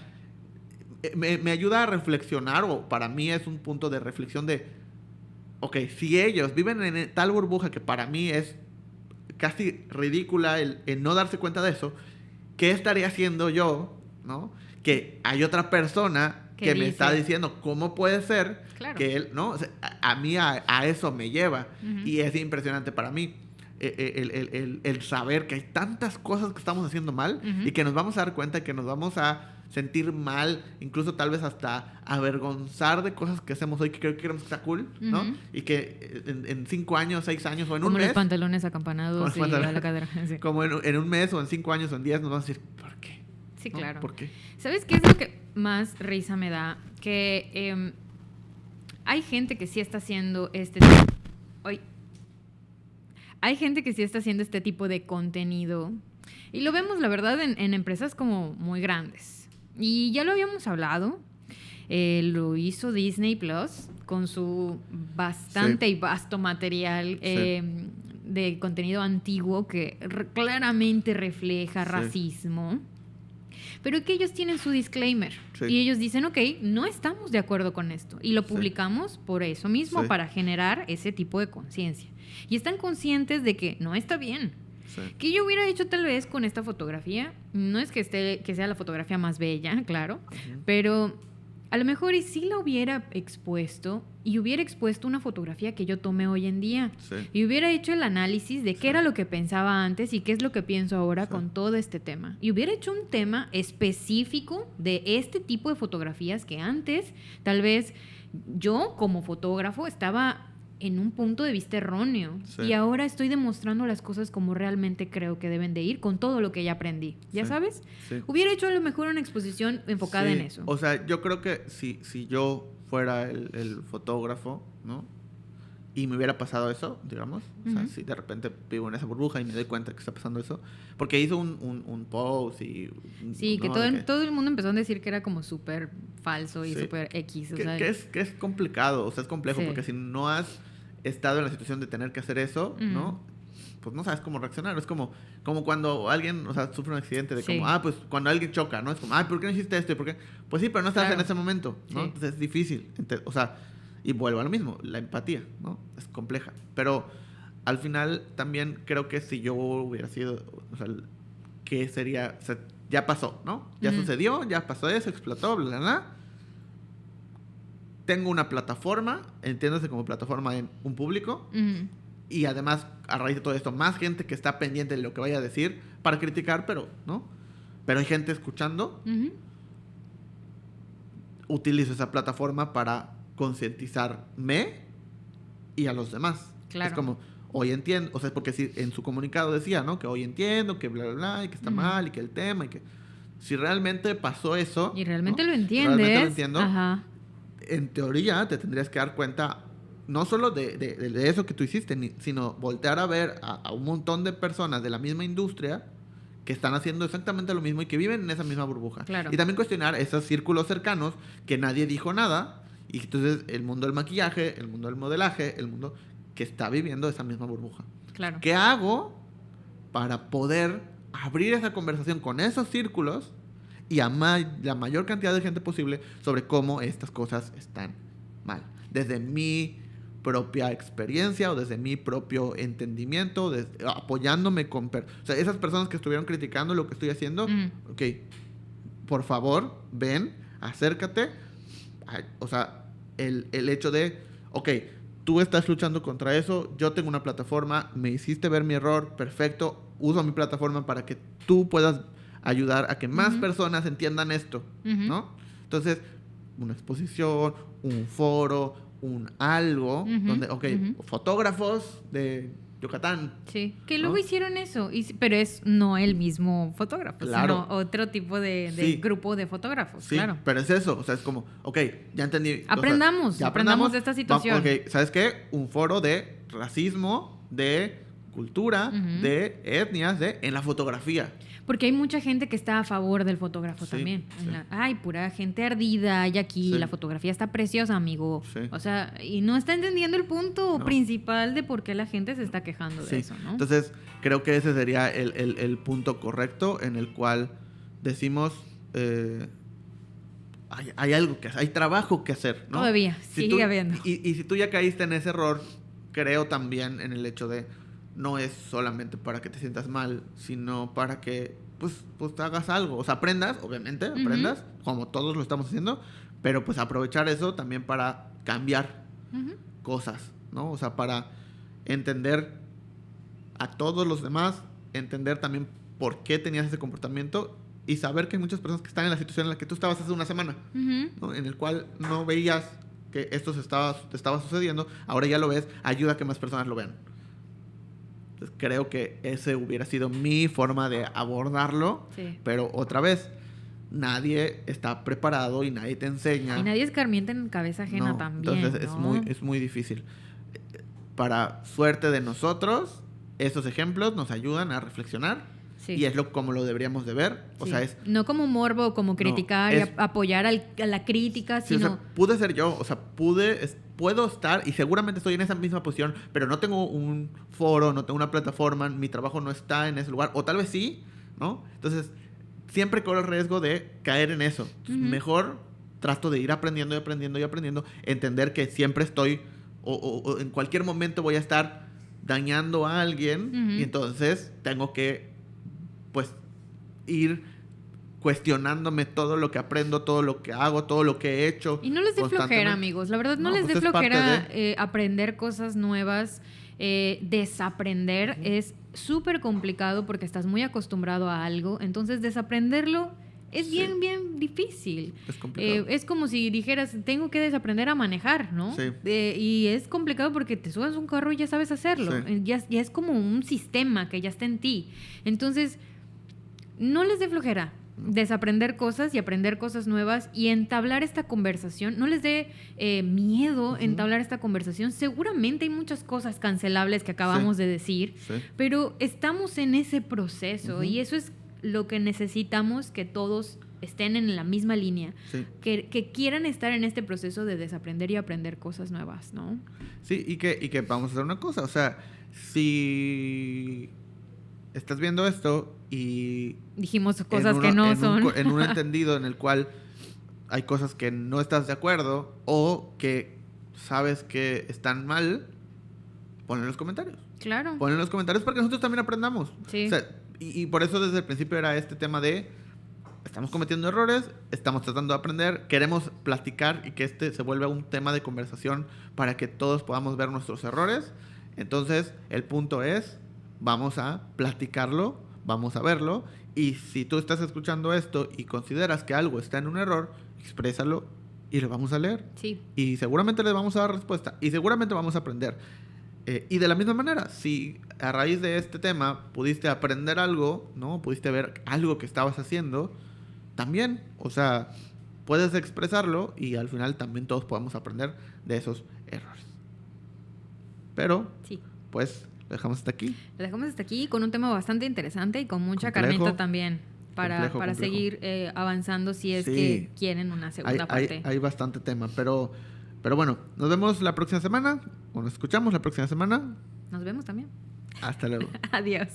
me ayuda a reflexionar, o para mí es un punto de reflexión de, ok, si ellos viven en tal burbuja que para mí es casi ridícula el no darse cuenta de eso, ¿qué estaría haciendo yo, no? Que hay otra persona que me está diciendo cómo puede ser que él, ¿no? O sea, a mí a eso me lleva. Y es impresionante para mí el saber que hay tantas cosas que estamos haciendo mal y que nos vamos a dar cuenta y que nos vamos a sentir mal, incluso tal vez hasta avergonzar de cosas que hacemos hoy que creo que queremos que está cool, ¿no? Y que en 5 años, 6 años o en un mes... Como los pantalones acampanados y a la cadera. Sí. Como en un mes o en 5 años o en 10 nos vamos a decir, ¿por qué? Sí, ¿no? claro. ¿Por qué? ¿Sabes qué es lo que más risa me da? Que hay gente que sí está haciendo hay gente que sí está haciendo este tipo de contenido y lo vemos, la verdad, en empresas como muy grandes. Y ya lo habíamos hablado. lo hizo Disney Plus con su bastante y vasto material de contenido antiguo que claramente refleja racismo. Pero que ellos tienen su disclaimer. Y ellos dicen, ok, no estamos de acuerdo con esto. Y lo publicamos por eso mismo, para generar ese tipo de conciencia. Y están conscientes de que no está bien. Que yo hubiera hecho tal vez con esta fotografía, no es que sea la fotografía más bella, claro, pero a lo mejor y sí la hubiera expuesto y hubiera expuesto una fotografía que yo tomé hoy en día y hubiera hecho el análisis de qué era lo que pensaba antes y qué es lo que pienso ahora con todo este tema. Y hubiera hecho un tema específico de este tipo de fotografías que antes tal vez yo como fotógrafo estaba en un punto de vista erróneo. Y ahora estoy demostrando las cosas como realmente creo que deben de ir con todo lo que ya aprendí. ¿Ya sabes? Hubiera hecho a lo mejor una exposición enfocada en eso. O sea, yo creo que si yo fuera el fotógrafo, ¿no? Y me hubiera pasado eso, digamos. O sea, si de repente vivo en esa burbuja y me doy cuenta que está pasando eso. Porque hizo un post y... Sí, ¿no? que todo el mundo empezó a decir que era como súper falso y súper X. O sea, que es complicado, o sea, es complejo porque si no has estado en la situación de tener que hacer eso, ¿no? Pues no sabes cómo reaccionar. Es como cuando alguien, o sea, sufre un accidente de como, pues cuando alguien choca, ¿no? Es como, ¿por qué no hiciste esto? ¿Por qué? Pues sí, pero no estabas en ese momento, ¿no? Entonces es difícil. O sea, y vuelvo a lo mismo, la empatía, ¿no? Es compleja. Pero al final también creo que si yo hubiera sido, o sea, ¿qué sería? O sea, ya pasó, ¿no? Ya sucedió, ya pasó eso, explotó, bla, bla, bla. Tengo una plataforma, entiéndase como plataforma en un público, y además, a raíz de todo esto, más gente que está pendiente de lo que vaya a decir para criticar, pero, ¿no? Pero hay gente escuchando. Utilizo esa plataforma para concientizarme y a los demás. Claro. Es como, hoy entiendo, o sea, es porque si en su comunicado decía, ¿no? Que hoy entiendo, que bla, bla, bla, y que está mal, y que el tema, y que... Si realmente pasó eso... Y realmente, ¿no? Lo entiendes. Realmente lo entiendo. Ajá. En teoría te tendrías que dar cuenta no solo de eso que tú hiciste, sino voltear a ver a un montón de personas de la misma industria que están haciendo exactamente lo mismo y que viven en esa misma burbuja. Claro. Y también cuestionar esos círculos cercanos que nadie dijo nada, y entonces el mundo del maquillaje, el mundo del modelaje, el mundo que está viviendo esa misma burbuja. Claro. ¿Qué hago para poder abrir esa conversación con esos círculos y a la mayor cantidad de gente posible sobre cómo estas cosas están mal? Desde mi propia experiencia o desde mi propio entendimiento, apoyándome con... o sea, esas personas que estuvieron criticando lo que estoy haciendo, ok, por favor, ven, acércate. O sea, el hecho de, ok, tú estás luchando contra eso, yo tengo una plataforma, me hiciste ver mi error, perfecto, uso mi plataforma para que tú puedas ayudar a que más personas entiendan esto, ¿no? Entonces, una exposición, un foro, un algo, donde, ok, fotógrafos de Yucatán. Sí, que luego hicieron eso, pero es no el mismo fotógrafo, sino otro tipo de grupo de fotógrafos, claro. Pero es eso, o sea, es como, ok, ya entendí. Aprendamos, aprendamos de esta situación. Ok, ¿sabes qué? Un foro de racismo, de cultura, de etnias, en la fotografía. Porque hay mucha gente que está a favor del fotógrafo también. Ay, pura gente ardida hay aquí. La fotografía está preciosa, amigo. O sea, y no está entendiendo el punto principal de por qué la gente se está quejando de eso, ¿no? Entonces, creo que ese sería el punto correcto en el cual decimos... hay algo que hacer, hay trabajo que hacer, ¿no? Todavía, sigue habiendo. Y si tú ya caíste en ese error, creo también en el hecho de... No es solamente para que te sientas mal, sino para que pues te hagas algo. O sea, aprendas, obviamente, aprendas, como todos lo estamos haciendo, pero pues aprovechar eso también para cambiar cosas, ¿no? O sea, para entender a todos los demás, entender también por qué tenías ese comportamiento y saber que hay muchas personas que están en la situación en la que tú estabas hace una semana, ¿no? En el cual no veías que esto te estaba sucediendo, ahora ya lo ves, ayuda a que más personas lo vean. Creo que ese hubiera sido mi forma de abordarlo, pero otra vez, nadie está preparado y nadie te enseña. Y nadie escarmienta en cabeza ajena también. Entonces es muy difícil. Para suerte de nosotros, esos ejemplos nos ayudan a reflexionar Sí. Y es como lo deberíamos de ver. O sea, es... No como morbo, como criticar y apoyar a la crítica, sino... Sí, o sea, pude ser yo, o sea, puedo estar y seguramente estoy en esa misma posición, pero no tengo un foro, no tengo una plataforma, mi trabajo no está en ese lugar, o tal vez sí, ¿no? Entonces, siempre corro el riesgo de caer en eso. Mejor trato de ir aprendiendo y aprendiendo y aprendiendo, entender que siempre estoy, o en cualquier momento voy a estar dañando a alguien, y entonces tengo que, pues, ir cuestionándome todo lo que aprendo, todo lo que hago, todo lo que he hecho. Y no les dé flojera, amigos. La verdad, no les dé flojera aprender cosas nuevas. Desaprender es súper complicado porque estás muy acostumbrado a algo. Entonces, desaprenderlo es bien difícil. Es complicado. Es como si dijeras, tengo que desaprender a manejar, ¿no? Sí. Y es complicado porque te subes a un carro y ya sabes hacerlo. Sí. Ya es como un sistema que ya está en ti. Entonces, no les dé flojera desaprender cosas y aprender cosas nuevas y entablar esta conversación. No les dé miedo entablar esta conversación. Seguramente hay muchas cosas cancelables que acabamos de decir, pero estamos en ese proceso y eso es lo que necesitamos, que todos estén en la misma línea, que quieran estar en este proceso de desaprender y aprender cosas nuevas, ¿no? Sí, y que vamos a hacer una cosa, o sea, si estás viendo esto y... dijimos cosas que no son. En un entendido en el cual hay cosas que no estás de acuerdo o que sabes que están mal, ponlo en los comentarios. Claro. Ponlo en los comentarios para que nosotros también aprendamos. Sí. O sea, y por eso desde el principio era este tema de... estamos cometiendo errores, estamos tratando de aprender, queremos platicar y que este se vuelva un tema de conversación para que todos podamos ver nuestros errores. Entonces, el punto es, vamos a platicarlo, vamos a verlo, y si tú estás escuchando esto y consideras que algo está en un error, exprésalo y lo vamos a leer. Sí. Y seguramente les vamos a dar respuesta y seguramente vamos a aprender. Y de la misma manera, si a raíz de este tema pudiste aprender algo, ¿no? Pudiste ver algo que estabas haciendo, también, o sea, puedes expresarlo y al final también todos podemos aprender de esos errores. Pero, pues, lo dejamos hasta aquí. Lo dejamos hasta aquí con un tema bastante interesante y con mucha carnita también para seguir avanzando si es que quieren una segunda parte. Hay bastante tema, pero bueno, nos vemos la próxima semana, o nos escuchamos la próxima semana. Nos vemos también. Hasta luego. Adiós.